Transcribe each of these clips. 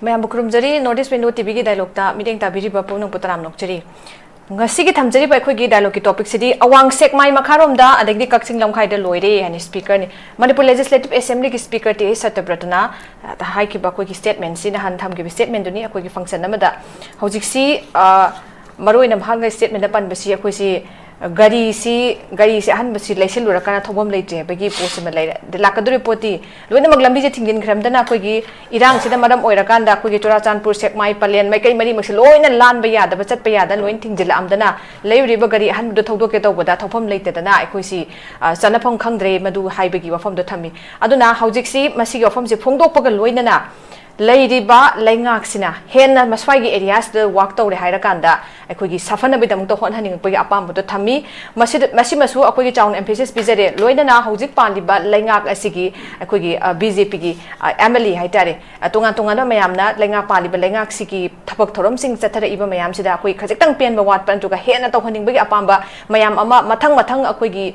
मैं बुखरुमजरी north east window TV की dialogue ता meeting ताबिरी बपुन पुतराम नोकचरी ngasi ki thamjari ba khoi gi dialogue ki topic sidi awang sekmai makharomda adegi kakching lamkhai da loire ani speaker ni manipur legislative assembly ki speaker ti satabratna ta hai ki ba khoi ki statement sin han tham ki statement duni khoi ki function amada hojik si maroi na bhang statement da pan basi khoi si gari si ahan basi laisil lura kana thobom leite bagi post ma lai lakaduri poti loina maglambi je thingin khramdana khoi gi irang sida madam oira kanda khoi gi chorachandpur sekmai palen mai kai mari mak loina lan ba ya da bachat pa ya da loin thingjil amdana leiri ba gari ahan du thogdo ke tawbada thofam leite dana khoi si sanafam khangdre madu haibagi wafam do thami aduna hojik si masi gi wafam se phongdok pa ga loina na leiriba laingak sina henna maswai gi areas the walk tawre haira kanda akhoi gi safana bi damung to hon haning pagi apam bu to thami masi masu akhoi gi town emphasis bizare loina na hojik panliba laingak asigi akhoi gi BJP gi MLA haitare tonga no mayam na laingak panliba laingak sigi thapok thorom sing chathara iba mayam sida akhoi khajak pen ba wat pan to ga henna to haning bagi apam ba mayam ama mathang akhoi gi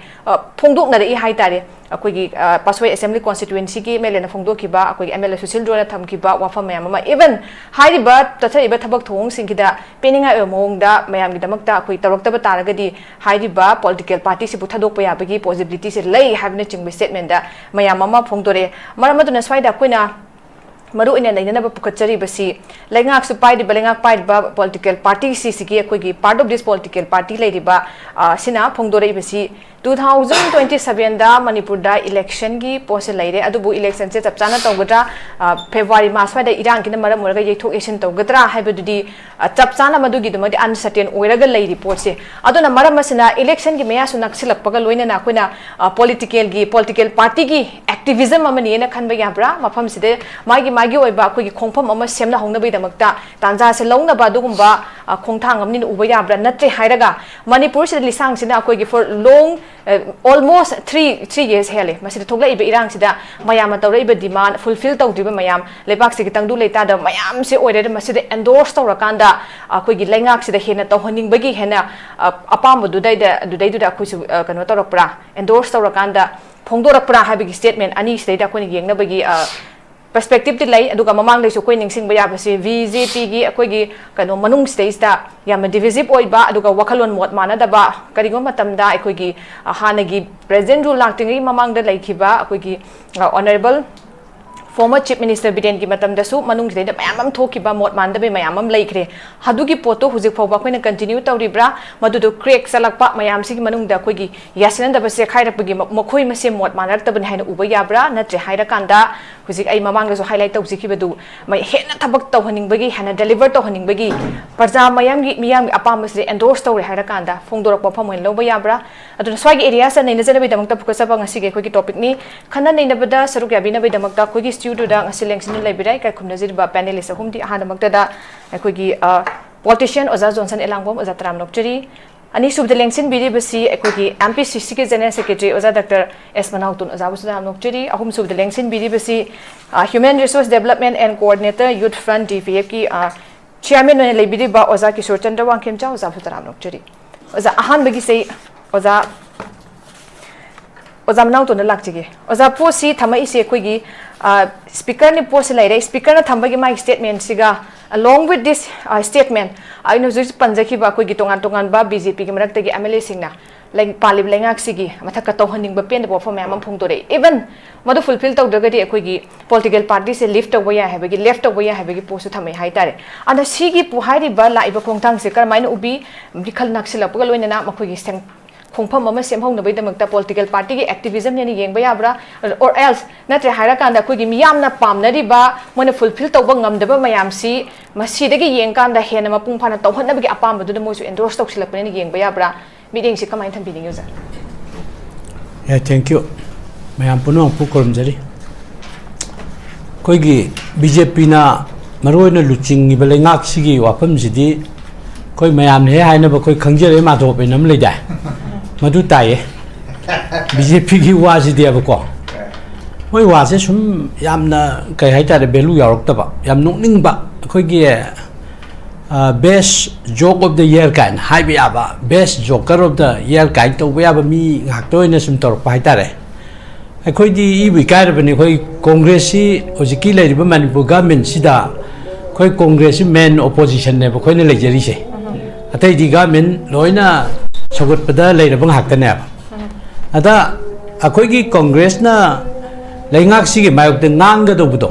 phongdok na ri haitare akhoi gi paswai assembly constituency gi MLA na phongdok ki ba akhoi MLA susil dro na tham ki ba wafam mayam ama even hairiba tathaiba thabak thong sing kida peninga mong da mayam gi damak ta akhoi tarok ta ba taragadi hairiba political party si buthadok pa yabagi possibility se lei havna chingbe statement da mayam ama phongdore maramaduna swaida koina maru ina naina ba pukachari basi laingak su pai di balengak pai ba political party si sigi akhoi gi part of this political party lei ba sina phongdore basi 2027 da Manipur da election gi pose laire adubu election se chapchana tawgadra February mas da irang kina maram muraga yethok action tawgadra haibadudi chapchana madugi dumadi uncertain oiraga lai report se aduna maram masina election gi meya su naksilakpaga loina na koina political party gi activism amani na khanba yabra mafam side magi oiba ko gi khongpham ama semna hongna bai damakta tanja se longna ba dugumba khongthang amni uba yabra natre hairaga Manipur se lisang sina ko gi for long almost 3 years hele masida thogla ibe irang sida mayam tawra ibe demand fulfill tawdriba mayam lebak se kitangdu leita da mayam se oire masida endorse tawrakanda akoi gi laingak sida hena tawhaning bagi hena apam du dai da akoi su kano tawrakpra endorse tawrakanda phongdorakpra habigi statement ani sida da koi yengna bagi perspective ti lai aduga mamang lai su koi ningsing baya basi VJP gi akoi gi kano manung stage da yam divisive oiba aduga wakhalon mot mana da ba karigo matam da akoi gi hanagi president rule lacting mamang da lai khiba akoi gi honorable former chief minister Biden ki matam da su manung sida mayam am thokiba mot man da be mayam am laikre hadugi poto huzik phoba koina continue tawribra madu do crack salakpa mayam sigi manung da koi gi yasinan da base khairak pagi mokhoi mase mot manar tabun haina uba yabra natre haira kanda huzik ai mamang da su highlight tawjiki bedu mai hena thabak tawhaning bagi hana deliver tawhaning bagi parja mayam gi miyam apam mase endorse tawre haira kanda phongdorak pa phamoin loba yabra aduna swagi area sa naina jana be damak ta focus ba ngasi ge koi gi topic ni khana naina bada saruk yabina be damak ta koi gi studio da ngasi lengsin laibirai kai khumna jirba panelist ahumdi hanamak da koi gi politician Oza Johnson ELANGBAM Oza Tram Nokchari ani subda lengsin biri basi koi gi MPCC ke general secretary Oza Dr. S MANAOTON Oza Busudam Nokchari ahum subda lengsin biri basi human resource development and coordinator youth front DPF ki chairman ne laibiri ba Oza KISHORCHANDRA WANGKHEMCHA Oza Busudam Nokchari Oza ahan bagi sei Oza MANAOTON lakchige Oza posi thama ise koi gi speaker ni post laire speaker na thambagi my statement siga along with this statement I know just panjaki ba koi gi tongan ba BJP gi marak tagi MLA singna like palib lengak sigi mathaka tawhaning ba pen ba form am phongtore even madu fulfill tawdagadi koi gi political party se lift awaya habagi left awaya habagi post thamai haitare ana sigi puhari ba laiba khongthang se karmaina ubi bikhal naksila puga loina na makoi gi seng khongpham ama semhong na bai damakta political party gi activism ne yengba yabra or else natre haira kanda koi gi miyam na pamnari ba mona fulfill tawba ngamdaba mayam si masidagi yengkanda hena mapung phana tawhanna bagi apam badu moisu endorse tawsilapne ne yengba yabra meeting si kamai thambi ningu sir yeah thank you mayam puno pu kormjari कोई की BJP ना मरोई ना लुचिंग बले नाक सिगी वापम सिदी कोई मयाम है हाय ना कोई खंजरे माधो पे नम ले जाए मधु ताये बीजेपी की वाजी दिया बको कोई वाजे सुम याम ना कहीं है चारे बेलू यारों तबा याम नुकनिंग बा कोई की best joke of the year kind hai bi aba best joker of the year kind to ya ba mi ngak to ina sum tor pai tare khoi di I bi kai ba ni khoi congress si ojiki lai ba manipur government sida khoi congress main opposition ne ba khoi ne lai jari se atai di government loina sogot pada lai ra bang hak ta ne ba ada akhoi gi congress na lai ngak si gi mayok te ngang ga do bu do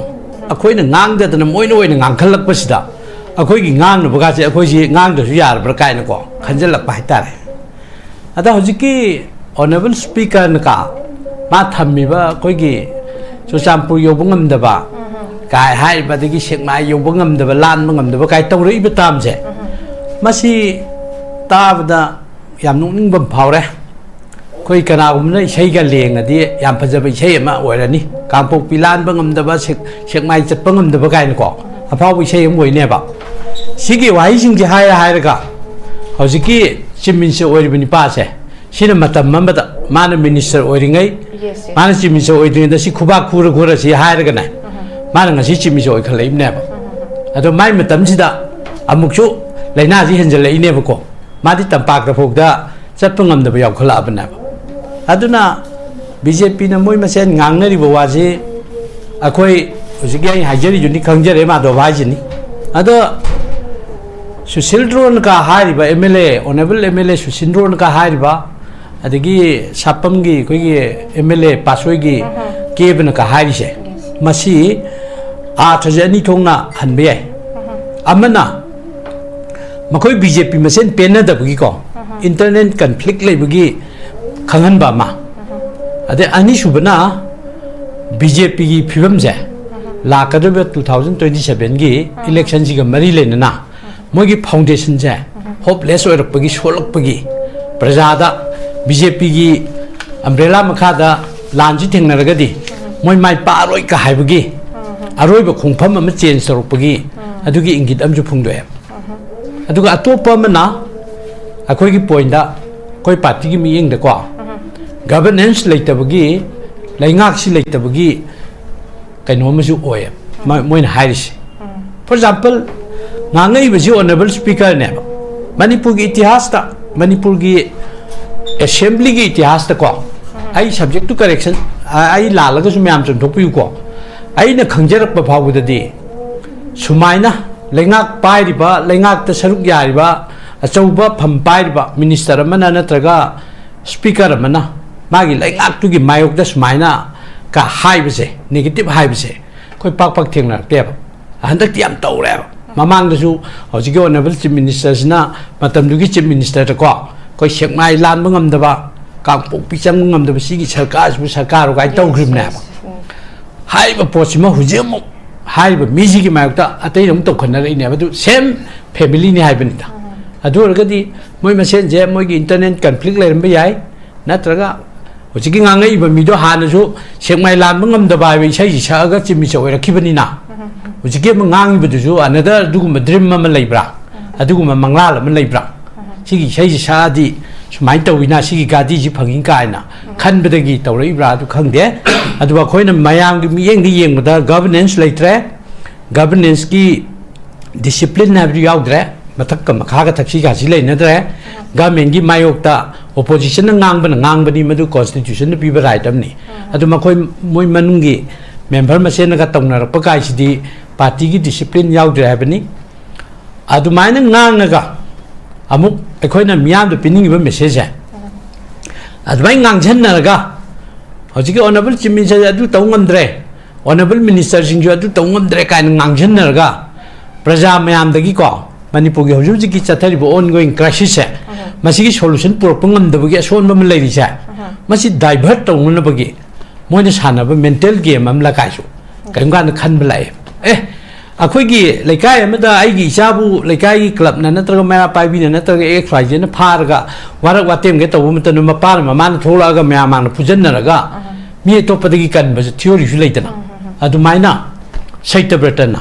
akhoi na ngang da na moi noi na ngang khalak pa sida अखोई की ngang न बगा से अखोई जी ngang दो यार बरकाय न को खंजल लग पाई तारे अदा हुजिकी ऑनरेबल स्पीकर न का मा थम्मी बा कोई की चुचामपुर योबंगम दबा काय हाय बदगी सेकमाय योबंगम दबा लान मंगम दबा काय तौरई बताम से मसी ताबदा याम नुनिंग बम फावरे कोई कनागुमना इसै गा लेंगदी याम फजब इसै अमा ओइरानी कांपोक पिलान बंगम दबा सेकमाय चतपंगम दबा काय न को अफाव इसै अम ओइनेबा सिगी वाही सिंग जे हाय हायरगा हौजिकी चीफ मिनिस्टर ओइरिबनि पासे सिना मतम ममदा माना मिनिस्टर ओइरिङै माना चीफ मिनिस्टर ओइदिङदा सि खुबा खुर खुर सि हायरगा नाय माना ngasi चीफ मिनिस्टर ओइखलैबनेबा अदो माइ मतमसिदा अमुकसु लैना जि हेंजलैनेबको मादि तंपाक फोगदा चतप ngamdaba यावखलाबनेबा अदुना बीजेपी ना मोइ मसेन ngangnariba वाजे अखोइ हौजिकी आइ हाइजरि जुनि खंजरे मादो भाइजिनि अदो सुशील का हारिबा एमएलए ऑनरेबल एमएलए सुशील का हारिबा अदगी सापम की कोई एमएलए पासोई की केबन का हारिसे मसी 8,000 थोंना हनबे अमना मखोई बीजेपी मसेन पेनदबगी को इंटरनेट कॉन्फ्लिक्ट लेबगी खंगनबा मा अदे अनि सुबना बीजेपी की फिल्म से लाकदब 2027 की इलेक्शन जी मरी लेना मोगी फाउंडेशन से होपलेस होरपगी सोलपगी प्रजादा बीजेपी की अम्ब्रेला मखादा लांजी थेंगनरगदी मोय माइ पारोय का हाइबगी अरोइब खुंफम अम चेंज तौरपगी अदुगी इंगित अमजु फुंगदोय अदुगा अतोप अमना अखोगी पॉइंट कोई पार्टी की मीटिंग दको गवर्नेंस लेतबगी लैंगाक सि लेतबगी कइनो मजु ओय मोइन हाइरिस फॉर एग्जांपल नांगई बजी ऑनरेबल स्पीकर ने मणिपुर की इतिहास ता मणिपुर की असेंबली की इतिहास ता को आई सब्जेक्ट टू करेक्शन आई लालगा सु म्याम चम थोपियु को आई न खंजरक फावददी सुमाइना लेंगाक पाइरिबा लेंगाक त सरुक यारिबा अचौबा फम पाइरिबा मिनिस्टर मना नत्रगा स्पीकर मना मागी लेंगाक टू की मायोक द सुमाइना का हाइबसे नेगेटिव हाइबसे कोई पाक पाक थेंगना तेब हंदक याम तौरेबा ममांगदसु हौजिकी ऑनरेबल चीफ मिनिस्टरसना मतमदुगी चीफ मिनिस्टर को कोई सेकमाय लानबा ngamdaba कांपोक पिचंग ngamdaba सिगी सरकारसु सरकार गाय तौग्रिमनेबा हाइबा पोसिमा हुजेमु हाइबा मिजिगी मायक्ता अतैरम तौखनरैनेबा दु सेम फैमिली नि हाइबनिता अदुरगदी मोय मसेन जे मोयगी इंटरनेट कॉन्फ्लिक्ट लेरमबा याय नत्रगा हौजिकी ngangai मिदो हानसु सेकमाय लानबा ngamdaba बै सैजि सागा चीफ मिनिस्टर ओइरखिबनिना हुजिके मंगांगी बदुजु अनदर दुगुम ड्रीम अम लैब्रा अदुगुम मंगलाल अम लैब्रा सिगी सैजि सादी सुमाइ तौइना सिगी गादी जि फंगिं कायना खनबदगी तौरैब्रा अदु खंगदे अदुवा खोइना मयाम gi मियेंग येंगदा गवर्नेंस लैत्रे गवर्नेंस की डिसिप्लिन हाबदु यावद्रे मथक मखागा थक्सी गासि लैनद्रे गवर्नमेंट की मायोक्ता ओपोजिशन ngangbani मदु कॉन्स्टिट्यूशन पीबा राइट अमनि अदु मखोइ मोइ मनुंगी मेंबर मसेन का तौनरप काइसिदी पार्टी की डिसिप्लिन यावद्रे हाबनि अदुमाइना ngangnगा अमुक अखोइना मियाम दु पिनिंगिबा मेसेज है अदुमाइ ngangjannaraga हौजिकी ऑनरेबल चीफ मिनिस्टर अदु तौंगमद्रे ऑनरेबल मिनिस्टर सिंजु अदु तौंगमद्रे काइन ngangjannaraga प्रजा मयामदगी को मणिपुर की हौजिकी चथरिबो ऑनगोइंग क्राइसिस है मसिगी सॉल्यूशन पुरपंगमदबगी असोनबम लैरिसे मसि डाइवर्ट तौनबगी मोइने सानब मेंटल गेम अम लगाइसु कइमगान खनबलाय अखोगी लेकाय अमदा आइगी इचाबु लेकाय की क्लब न नत्रग मेरा पाइबी न नत्रग एक्स वाई जे न फारगा वारक वातेम गे तबु मतन मपान ममान थोलागा म्यामान फुजन्नरगा मी तोपदगी कनबज थ्योरी सु लेतना अदुमाइना Saitabratan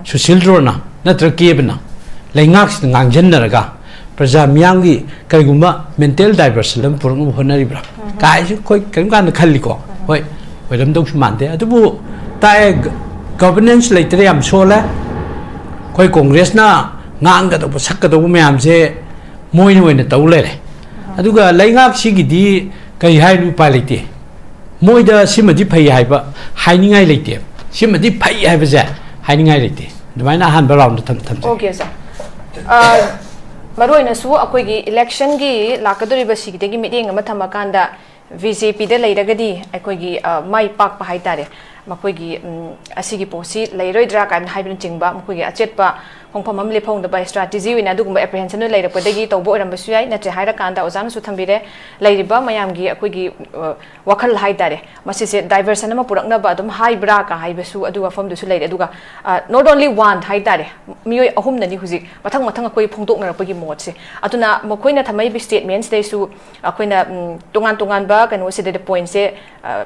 Sushildrona Natra Kebana Langax Nanjanaraga Praja Miangi Kariguma mental diversion Purun Honaribra Kai Koi Kangan Kaliko Wait them don't mande Adubu Tai governance later am sola Koi Congress na Nanga to Saka the woman say Moino in the Taulere Aduga Langak Sigidi Kai Haidu Paliti Moida Simadi Pay Hyper Hiding I late Simadi Pay have that hiding I late the Mina hand around the Tam. Okay, sir. Maroina su akoigi election gi lakadoriba sigdegi meeting ama thamakanda VJP da leiragadi akoigi mai pak pa haitare makoigi asigi posi leiroidra kan haibin chingba makoigi achetpa hongpham am lephong da by strategy wina dugumba apprehension leirakpadagi tawbo orambasu yai natre haira kanda ozana su thambire leiriba mayam gi akoigi wakhal haitare masise diversion ama purakna ba adum haibra ka haibasu aduga form dusu leire aduga not only one haitare mioi ahum nani huji mathang mathang akoi phongtok narakpagi motse atuna makoina thamai bi statements dei su akoina tongan tongan ba kanu se the point se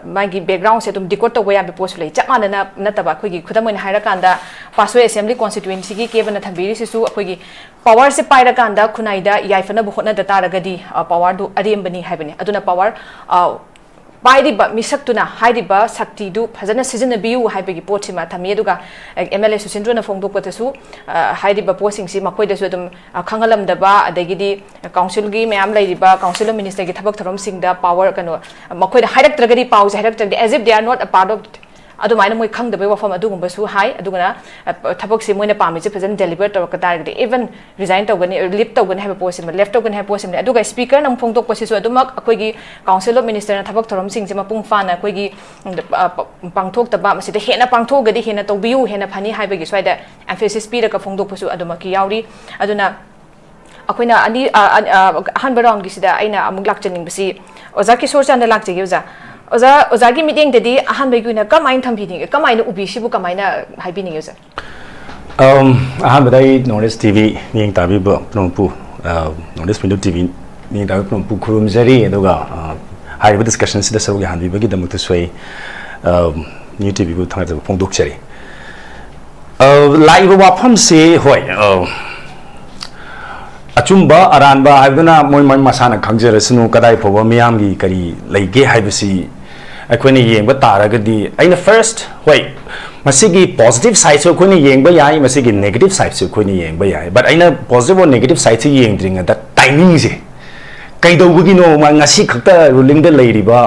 magi background se tum decode to ya be post lei chamana na nataba akoigi khudamoina haira kanda pasway assembly constituency gi kebana thambiri sisu akoigi power se paira kanda khunaida yaifana bu hotna da taragadi power du arembani haibani aduna power pairiba misaktuna hairiba sakti du phajana season biu haibagi pochima thami aduga MLA Susindro na phongdok patasu hairiba posting si makoi da su dum khangalam da ba adagidi council gi mayam lairiba council minister gi thabak thorom sing da power kano makoi da hairak tragadi pause hairak tragadi as if they are not a part of adumaina moi khang da be wafam adugumba su hai aduguna thabak si moina pami je phajana deliver to ka targadi even resign to gani leave to gani have post left to gani have post aduga speaker nam phongdok pasi su adumak akoi gi council of minister na thabak thorom sing je mapung fa na akoi gi pangthok ta ba masida hena pangthok gadi hena to biu hena phani haibagi swaida emphasis pi ka phongdok pasu adumaki yauri aduna akoina ani han baround gi sida aina amuk lakchaning basi oza KISHORCHANDRA lakchegi oza Ozagi meeting dedi ahan baiguina kamain thambining kamaina ubisibu kamaina haibini user ahan badai Notice TV ning tabi ba pnompu Notice Window TV ning tabi pnompu khurumjari aduga haiba discussion sida sarugi hanbi bagi damukta swai newtv bu thanga phongdok chari live wafam se hoi achumba aranba haibuna moi masana khangjarasnu kadai phoba miyam gi kari leige haibasi akhoni yengba taragadi aina first hoi masigi positive side so akhoni yengba yai masigi negative side so akhoni yengba yai but aina positive or negative side se yengdring da timing se kaidawgi no ma ngasi khakta ruling da leiriba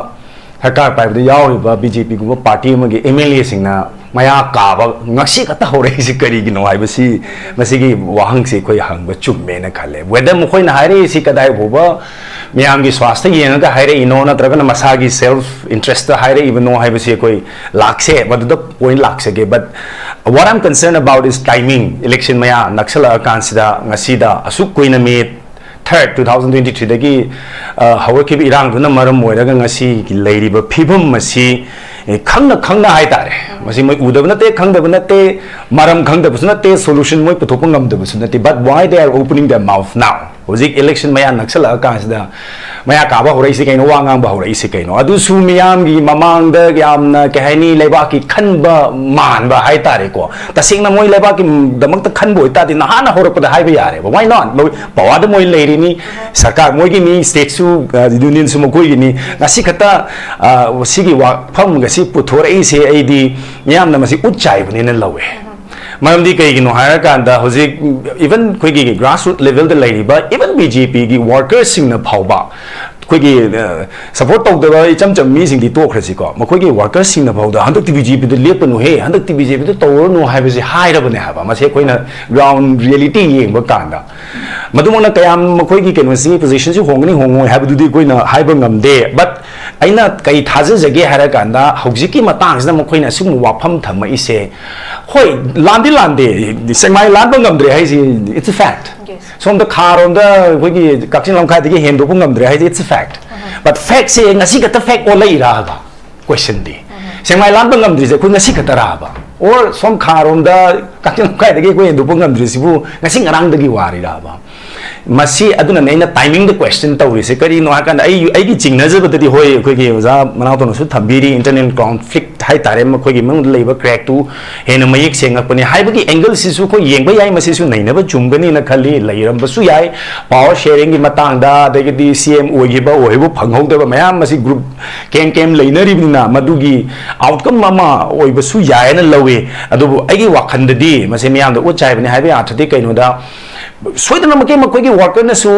hakar pai da yauriba BJP gu party amagi MLA singna maya kaba ngasi kata hore si kari gi no haibasi masigi wahang se koi hangba chumme na khale whether mkhoi na haire si kadai boba miyam gi swasthya yeng ga haire ino na traga na masagi self interest haire even no haibasi koi lakse but the point lakse ge but what I'm concerned about is timing election maya naksala kansida ngasi da asuk koina me 3rd 2023 dagi hawaki irang duna maram moiraga ngasi gi leiriba phibam masi khangna hai tare masi moi udabna te khangdabna te maram khangdabusna te solution moi puthopang ngamdabusna te but why they are opening their mouth now hojik election maya naksala kansida maya kaba horai se kaino wangang ba horai se kaino adu su miyam gi mamang da yamna kahani leba ki khanba man ba hai tare ko tasingna moi leba ki damak ta khanbo ita di nahana horakda hai ba yare why not pawad moi leiri ni sarkar moi gi ni state su union su mo koi gi ni ngasi khata sigi wa pham ga si puthore se ai di miyam na masi uchai bani na lawe maramdi kai gi no hire kan da hojik even koi gi grassroots level da leiri ba even BJP gi workers sing na phawba koi gi support tau da icham cham mi sing di to khrasi ko makoi gi workers sing na phawda handak BJP da lep no he handak BJP da to no hai ba si hai ra bane ha ba ma se koi na ground reality yeng ba kan da madumona kayam makoi gi kenwa si position si hongni hongoi ha ba du di koi na hai ba ngam de but aina kai thaje jage hara kan da hojiki matang sina makoi na sum wafam thama ise hoi landi Sekmai landba ngamdre hai si it's a fact som da Makharomda hoigi Kakching Lamkhai dagi hendo pung ngamdre hai it's a fact but fact se ngasi ka ta fact olai ra ba question di Sekmai landba ngamdre se ko ngasi ka ta ra ba or som Makharomda Kakching Lamkhai dagi ko hendo pung ngamdre si bu ngasi ngarang dagi wari ra ba masi aduna naina timing the question tawri se kari no hakan ai gi chingna je badadi hoi ko gi za MANAOTON su thambiri internal conflict hai tare ma khoi gi mang leiba crack tu he na mayik seng apani hai bagi angle si su khoi yeng ba yai ma si su nei na ba chumgani na khali leiram ba su yai power sharing gi matang da de gi CM oi gi ba oi bu phang hau da ba mayam ma si group kem leinari na madu gi outcome mama oi ba su yai na lawe adu ai gi wakhan da di ma se miyam da uchai bani hai ba athati kai no da soidana ma ke ma khoi gi worker na su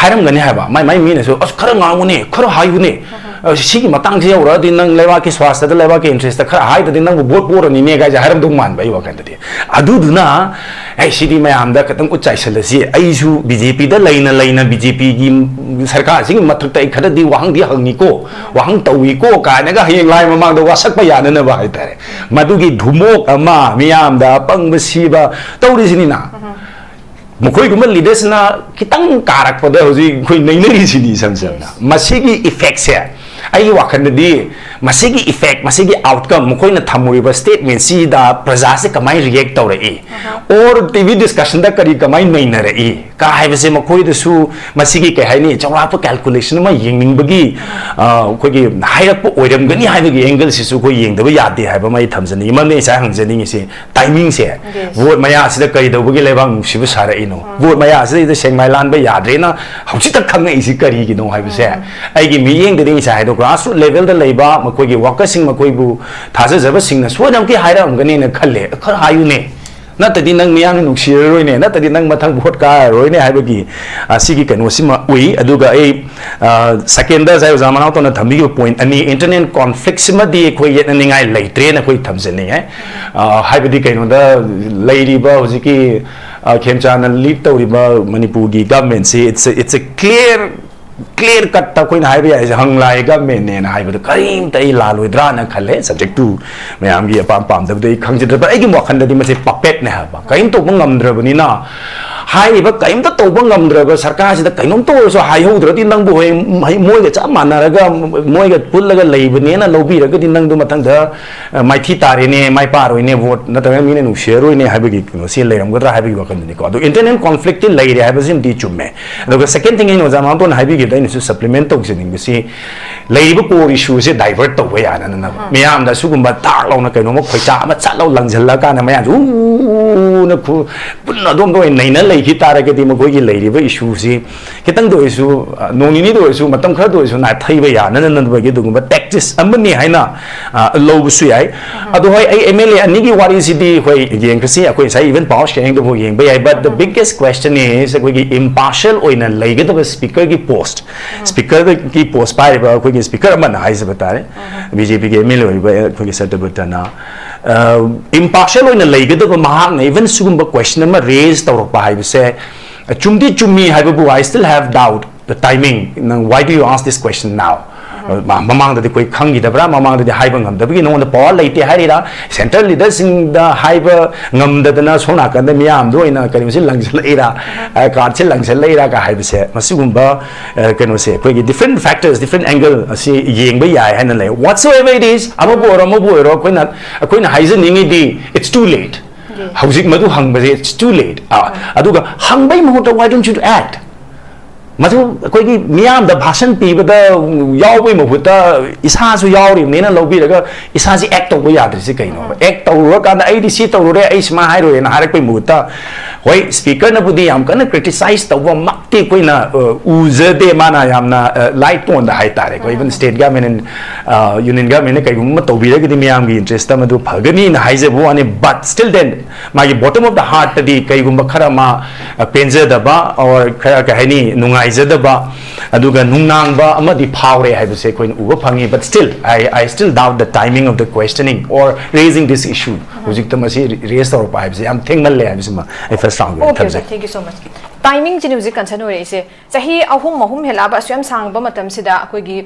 hairam gani hai ba mai mi na su as khara ngau ne khara hai bu ne sigi matang se ora din nang lewa ki swasta da lewa ki interest khara hai da din nang bot bor ni ne ga ja haram dung man bai wa kan da adu duna ai sidi mai am da katang uchai sala si ai su BJP da laina BJP gi sarkar sing mathuk tai khada di wang di hang ni ko wang tawi ko ka na ga heng lai mamang da wasak pa ya na ba hai tare madu gi dhumok ama miyam da pang basi ba tawri sini na mukoi kuma leaders na kitang karak pada hoji koi nei nei sini samsam na masigi effects ya ai wakhan di masigi effect masigi outcome mukoi na thamuri ba statement si da praja se kamai react taw re or TV discussion da kari kamai nei na re ka hai se mukoi da su masigi kai hai ni chawra pa calculation ma yengning bagi koi gi hairak po oiram gani hai bagi angle si su koi yeng da ba ya de hai ba mai thamjani man nei sa hangjani se timing se vote maya se da kari da bagi lebang si ba sara ino vote maya se da Sekmai lan ba ya de na hauchi tak khang ei si kari gi no hai ba se ai gi mi yeng de sa hai do grassroots level da leiba makoi gi workers sing makoi bu thaja jaba sing na so dam ki haira am gani na khalle khar hayu ne na tadi nang miyang nu shir roi ne na tadi nang mathang vote ka roi ne hai bagi asigi kanu sima ui aduga ei second da jai zamana to na thambi gi point ani internet conflict sima di khoi yet na ngai leitre na khoi thamjani hai bagi kaino da leiri ba hojiki khemcha na lead tawriba Manipur gi government se it's a clear cut ta koi na hai ba ai hang lai government ne na hai ba karim tai la loidra na khale subject to mayam gi pam da dei khang jidra ba ai gi mo khan da di ma se puppet ne ha ba kaim to ngam dra ba ni na hai ba kaim ta to ngam dra ba sarkar si da kainom to so hai ho dra di nang bo moi ga cha man ra ga moi ga pul ga lei ba ne na lobi ra ga di nang du mathang da mai thi tare ne mai pa roi ne vote na ta mi ne nu share roi ne hai ba gi no si leiram ga ra hai ba gi wa kan ni ko do internet conflict ti lei re hai ba sim di chumme do ga second thing no jama to hai ba gi da ni su supplement to jing bi si lei ba ko issue se divert to wa ya na na miyam da su gum ba tak law na kai no ma khoi cha ma chat law lang jal la ka na ma ya ju na khu pun na dom do nei na lei ki tare ke di ma goi gi lei ri ba issue si kitang do issue no ni do issue matam khar do issue na thai ba ya na ba gi do gum ba tactics am ni hai na low bu su ai adu hoi ai MLA ani gi wari si di hoi yeng ka si akoi sai even power sharing do yeng ba ai but the biggest question is akoi gi impartial oina lei ga do speaker gi post speaker ki post pai ba akoi gi speaker man hai se batare BJP ge MLA ba akoi gi set ba na impartial oina lei ga do ma na even sugum ba question ma raise tawr pa hai se chumdi chummi hai bu I still have doubt the timing why do you ask this question now mamang da koi khangi da bra mamang da hai ba ngam da bi no da power leite hai ra central leaders in the hai ba ngam da na sona kan da miyam do ina kan si lang lai ra ka che lang se lai ra ka hai ba se masugum ba kan se koi different factors different angle si yeng ba yai han lai whatsoever it is amabu ro koi na hai je ningi di it's too late hauzik madu hang ba it's too late aduga hang bai mo why don't you act madu koi gi miyam da bhasan pi ba da yaw bai mo huta isa su yaw ri ne na lobi daga isa si act to ba yadri si kai no act to ro ka na ai di si to ro re ai sma hai ro na harak pai mo huta hoi speaker na budi yam kana criticize to ba makti koi na uze de mana yam na light ton da hai tare ko even state government and union government ne kai gum ma to bi gi miyam gi interest ma du phagani na hai je bo ani but still then my bottom of the heart di kai gum khara ma penje da ba or khara ka hai ni nungai jadaba aduga nungnang ba amadi phawre hai buse koin uba phangi but still I still doubt the timing of the questioning or raising this issue hojik tamasi raise or pa buse am thing mal le buse ma I first round okay thank you so much timing jini hojik concern ore ise chahi ahum hela ba swam sang ba matam sida koi gi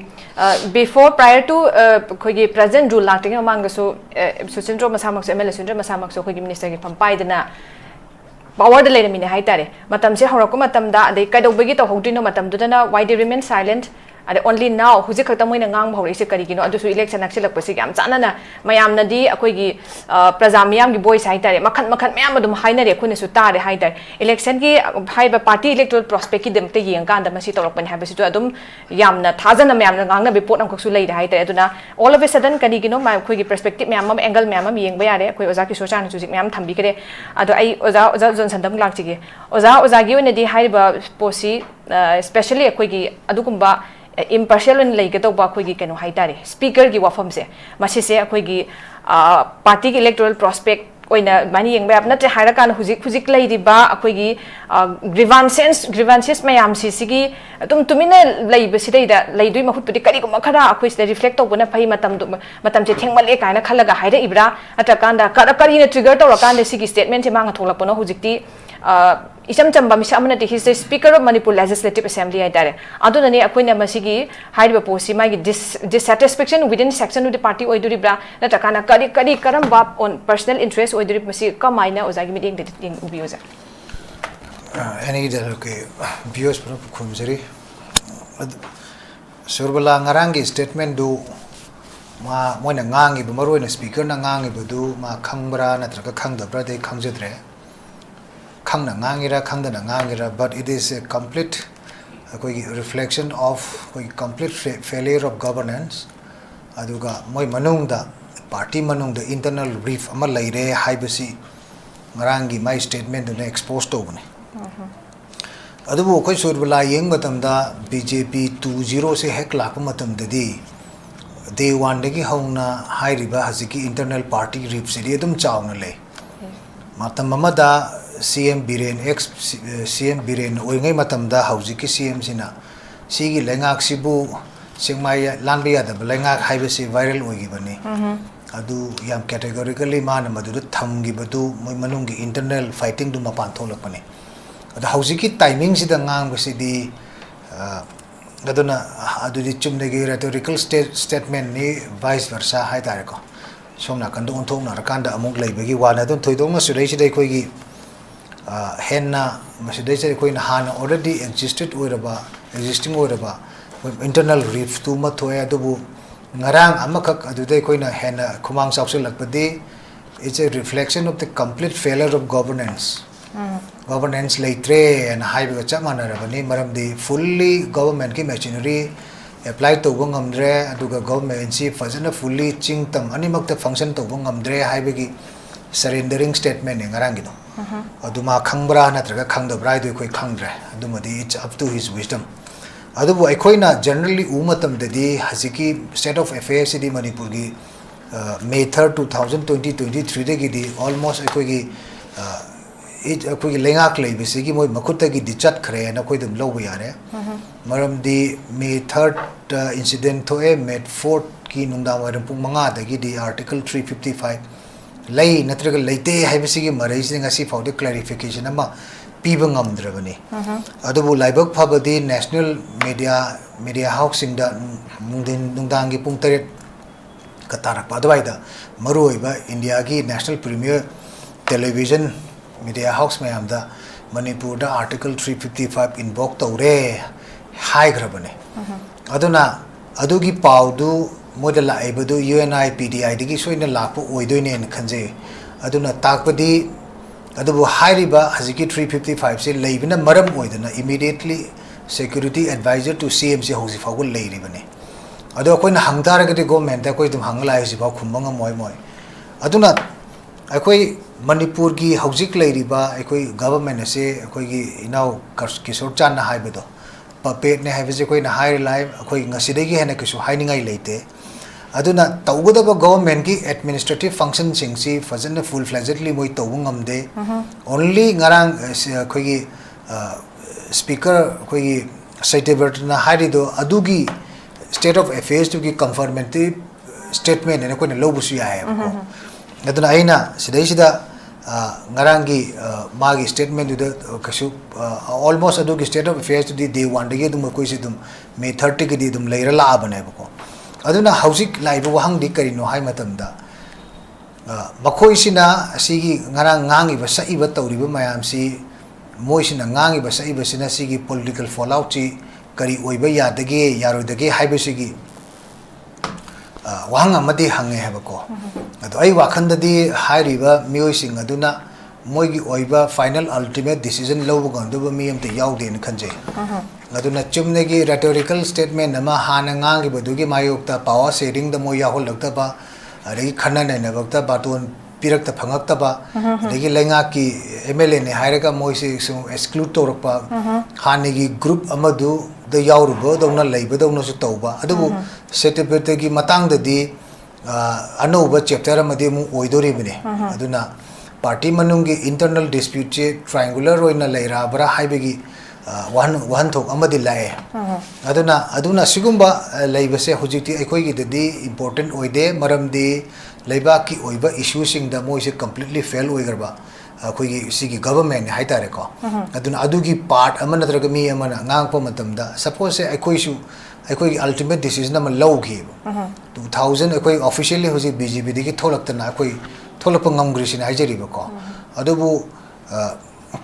before prior to koi gi present rule lating amang so Suchindro masamak so MLA Suchindro masamak so koi gi minister gi pampai dana power the later mini hai tare matam se horako matam da dei kai dog bagi to hodino matam du na why they remain silent ada only now huzik khakta moina ngang bhori se kari gino adusu election naksilak pasi yam chana na mayam na di akoi gi praja miyam gi voice hai tare makhan makhan mayam adum haina re khune su tare hai tare election gi hai ba party electoral prospect ki dem te yeng kan da masi torok pan ha ba si tu adum yam na thajana mayam na ngang na be pot am khaksu lai hai tare aduna all of a sudden kari gino ma khoi gi perspective mayam am angle mayam am yeng ba yare khoi oza ki social chu mayam thambi kare ado ai oza johnson dam lak chi gi oza gi one di hai ba posi especially akoi gi adukumba impartial in like to ba khoi gi kenu haitare speaker gi wafam se masi se khoi gi party ki electoral prospect oina mani yeng ba apna te haira kan huzik lai di ba khoi gi grievances mayam si tumina lai ba sidai da lai dui mahut pudi kari ko makhara khoi se reflect to buna phai matam che thengmal e kaina khalaga haira ibra ata kanda kari na trigger to kan de sigi statement se manga tholak pono hujikti isam chamba misa amana he is the speaker of Manipur Legislative Assembly ai tare aduna ni akoina masigi haiba posi magi dissatisfaction within section of the party oiduri bra na takana kari karam bab on personal interest oiduri masi kamaina ozagi meeting de ubi oza any okay views pro khumjari surbala ngarangi statement du ma moina ngangi bu maroi na speaker na ngangi bu du ma khangbra na traka khangdabra de khangjadre khangna ngangira khangdana ngangira but it is a complete reflection of complete failure of governance aduga moi manungda party manungda internal brief ama laire haibasi ngarangi my statement na expose to bune adubu koi surbala yeng matamda BJP 20 se hek lakpa matamda di day 1 dagi hauna hairiba haziki internal party brief se edum chawna le matam mamada CM Biren ex CM Biren oingai matamda haujiki CM sina sigi lengak sibu Sekmai lanbia da lengak haibasi viral oigi bani adu yam categorically man madu thamgi badu moi manungi internal fighting du mapan tholak bani adu haujiki timing sida ngang basi di aduna adu di chumdegi rhetorical statement ni vice versa hai tare ko somna kandu onthong na rakanda amuk leibagi wana don thoidong na sudai sidai khoi gi henna masidai se khoi na han already existing oraba internal reef tu ma thoya adubu ngarang amakak adudai khoi na henna khumang chawse lakpadi it's a reflection of the complete failure of governance governance leitre and haiba chamana rabani maram di fully government ki machinery apply to ngamdre aduga government si fazana fully chingtam animak ta function to ngamdre haibagi surrendering statement ngarang gido aduma khangbra natraga khangdabra do koi khangdre adumadi it's up to his wisdom adubu aikoina generally umatam dadi haziki state of affairs di Manipur gi May 3rd 2023 dagi di almost aikogi aikogi lengak leibisi gi moi makhutta gi dichat khre na koi dum lobu yare maram di May 3rd incident to a May 4th ki nungda waram pung manga dagi di article 355 lay natraga leite haibisi gi marais ngasi faudi clarification ama piba ngamdrabani adubu laibak phabadi national media housing da nungdang gi pung 3 katarak padwaida maruiba India gi national premier television media house mayam da Manipur da article 355 invoke tawre high grabane aduna adugi paudu model aibadu UNIPDI digi soina lakpo oidoine en khanje aduna takpadi adubu hairiba haziki 355 se leibina maram oidana immediately security advisor to CMC hosi fagu leiribane ado koina hangdara gadi government da koi dum hangla hisi ba khumanga moi aduna akoi Manipur gi hojik leiriba akoi government ase akoi gi inau Kishorchandra haibado puppet ne haibase koi na high life akoi ngasidegi hena kisu hainingai leite aduna tawgudaba government ki administrative function singsi fazana full fledgedly moi tawungamde only ngarang akoi gi speaker akoi gi saitebert na harido adugi state of affairs to gi confirmatory statement ne koi na lobusu ya hai aduna aina sidai sida ngarangi magi statement du kasu almost adugi state of affairs to the day 1 dagi dum koi sidum May 30 gi dum leira la abane bako aduna housing live wahang di karino hai matamda makhoi sina asigi ngarang ngangi ba sai ba tawriba mayam si moi sina ngangi ba sai ba sina sigi political fallout chi kari oiba yadage yarodage haibasigi wahang amadi hange habako ado ai wakhanda di hairiba miyoi sing aduna moigi oiba final ultimate decision lawbu ganduba mi amte yaude na khanje aduna chumnegi rhetorical statement nama hana ngangi badugi mayokta power sharing da moya hol lakta ba ari khana ne na bakta baton pirak ta phangakta ba adegi lenga ki MLA ne hairaga moise sum exclude torpa hanegi group amadu da yauruba dawna leiba dawna su tawba adubu certificate gi matang da di anova chapter amadi mu oidori bine aduna party manungi internal dispute che triangular roina leira bra haibegi one thok amadi lae aduna sigumba leibase hojiti aikoi gi di important oide maramdi leiba ki oiba issue sing da moise completely fail oigarba akoi gi sigi government hai tare ko aduna adugi part amana traga mi amana ngang pa matamda suppose aikoi su aikoi gi ultimate decision am lawgi 2000 aikoi officially hoji BJP digi tholakta na aikoi tholapa ngamgrisina haijariba ko adubu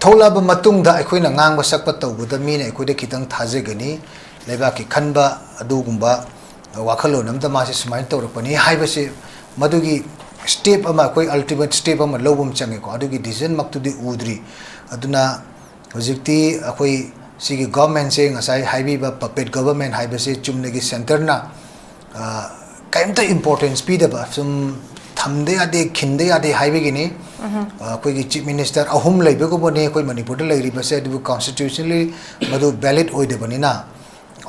tholaba matungda aikoi na ngangba sakpa tawbuda mina aikoi de kitang thajegani leba ki khanba adugumba wakhalo namda ma se smile tawrapani haibase madugi step ama aikoi ultimate step ama lobum change ko adugi decision maktu di udri aduna hojikti aikoi sigi government se ngasai haibiba puppet government haibase chumnegi center na kaimta importance pidaba sum thamde ade khinde ade haibegini koi gi chief minister ahum leibe ko bone koi manipur da leiri base du constitutionally madu valid oide banina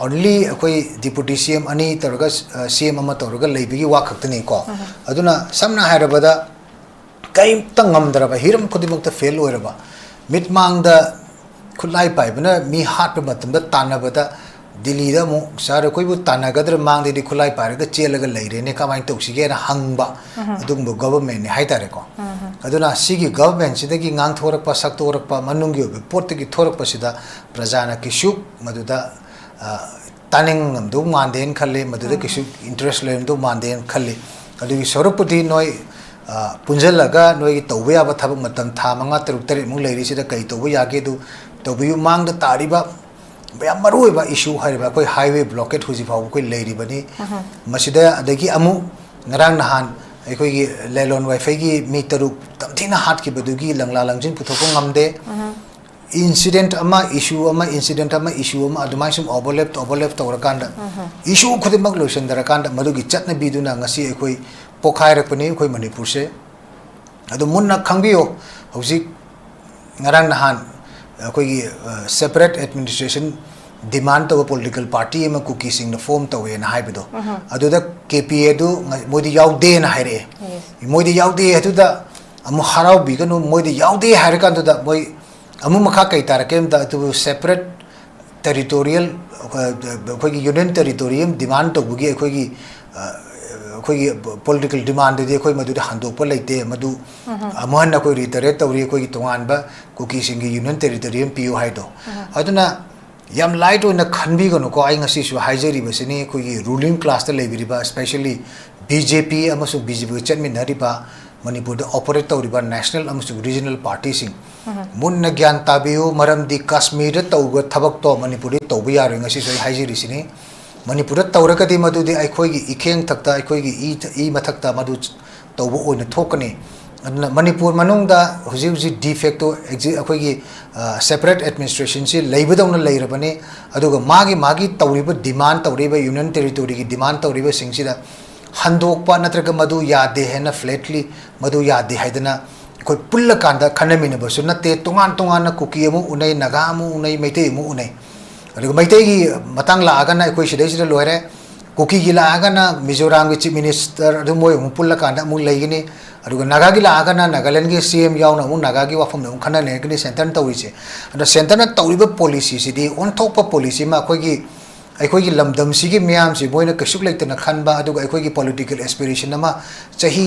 only koi deputy CM ani taraga CM ama taraga leibe gi wa khaktani ko aduna samna hairabada kaim tangam daraba hiram khudimuk ta fail oiraba mitmang da khulai pai bana mi hat pa matam da tanabada Delhi da mo sar koi bu tanagadra mang de khulai pare ga chelaga leire ne kamai toksi ge na hangba adung bu government ne haitare ko aduna sigi government sida gi ngang thorak pa sak thorak pa manung gi pot gi thorak pa sida prajana ki shuk maduda taning ngam du manden khalle maduda ki shuk interest le du manden khalle adu sorupudi noi punjalaga noi gi tawbe aba thabak matam tha manga taruk tari mu leiri sida kai tawbe ya ge du tawbu mang da tariba bayam maroi ba issue hariba koi highway blockade huji phau koi leiri bani masida adagi amu ngarang nahan aikoi gi lelon wifi gi mi taruk tamthina hat ki badugi langla langjin puthoko ngamde incident ama issue ama adumai sum overlap tawrakanda issue khudimak lotion darakanda madugi chatna biduna ngasi aikoi pokhai rakpani koi manipur se adu munna khangbiyo hauji ngarang nahan koi separate administration demand to political party ma cookie sing the form to we na haibedo aduda KPA du modi yaude na haire modi yaude aduda amu harau biganu modi yaude haire kan da moi amu makha kai tarakem da tu separate territorial koi union territorium demand to bugi koi political demand de koi madu handok pa leite madu aman koi reiterate tawri koi tongan ba cookie sing union territorium PO haido aduna yam light on khanbi gano ko ai ngasi su haijeri basini koi ruling class ta lebiri ba especially BJP amasu BJP chairman hari ba manipur da operate tawri ba national amasu regional party sing munna gyan tabiyo maram di Kashmir da tawga thabak to manipur di tawbi yar ngasi su haijeri sini manipur da tawra ka di madu di ai khoi gi ikheng thakta ai khoi gi i mathakta madu tawbu oina thokani aduna manipur manung da huji de facto akhoi gi separate administration si leibadawna leirabani aduga magi tawriba demand tawriba union territory gi demand tawriba singsi da handokpa natraga madu yade hena flatly madu yade haidana koi pulla kanda khanamina basu natte tongan na cookie mu unai naga mu unai meitei mu unai aduga meitei gi matang la aga na koi sidai loire cookie gi la aga na Mizoram gi chief minister adu moi mu pulla kanda mu leigini aduga naga gi la aga na Nagaland gi CM yauna mu naga gi wafam na khana ne gi center tawri che anda center na tawriba policy si di on top policy ma koi gi aikoi gi lamdam si gi miam si boina kasuk leita na khanba aduga aikoi gi political aspiration ama chahi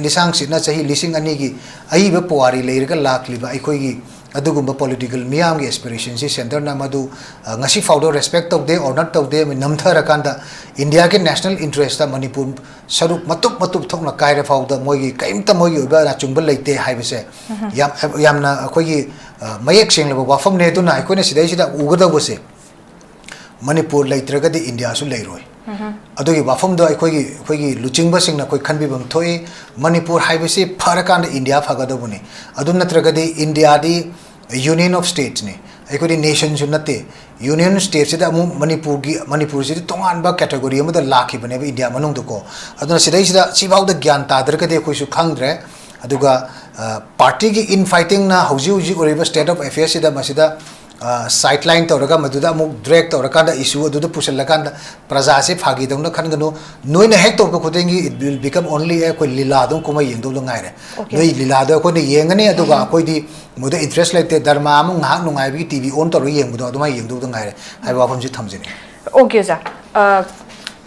lisang si na chahi lising ani gi ai ba puari leirga lakliba aikoi gi adugumba political miam gi aspiration si center na madu ngasi faudo respect of de or not of de namthara kanda India ke national interest ta Manipur sarup matup thokna kaira fauda moi gi kaimta moi gi ba na chungba leite haibase yamna akoi gi mayek sing leba wafam ne tu na aikoi na sidai sida ugada bose Manipur leitragadi India su leiroi adugi wafam do akhoi luchingba singna koi khanbibam thoi Manipur haibasi pharakanda India phagadabuni adu natragadi India di Union of States ne akhoi nation su natte Union States da amu Manipur si tonganba category amada lakhibane ba India manung ko aduna sidai sida sibau da gyan tadragadi akhoi su khangdre aduga party ki infighting na hauji oriba state of affairs sida masida sideline tawraga maduda mu drag tawrakanda issue aduda pusalakanda praja se phagi dawna khangano noina hek tawba khodengi it will become only a koi lila dum kuma yengdo ngaire noi lila do ko ni yengani aduga koi di muda interest like dharma mu ngak nungai bi tv on tawra yengdo aduma yengdo ngaire ai wa famji thamjini okay za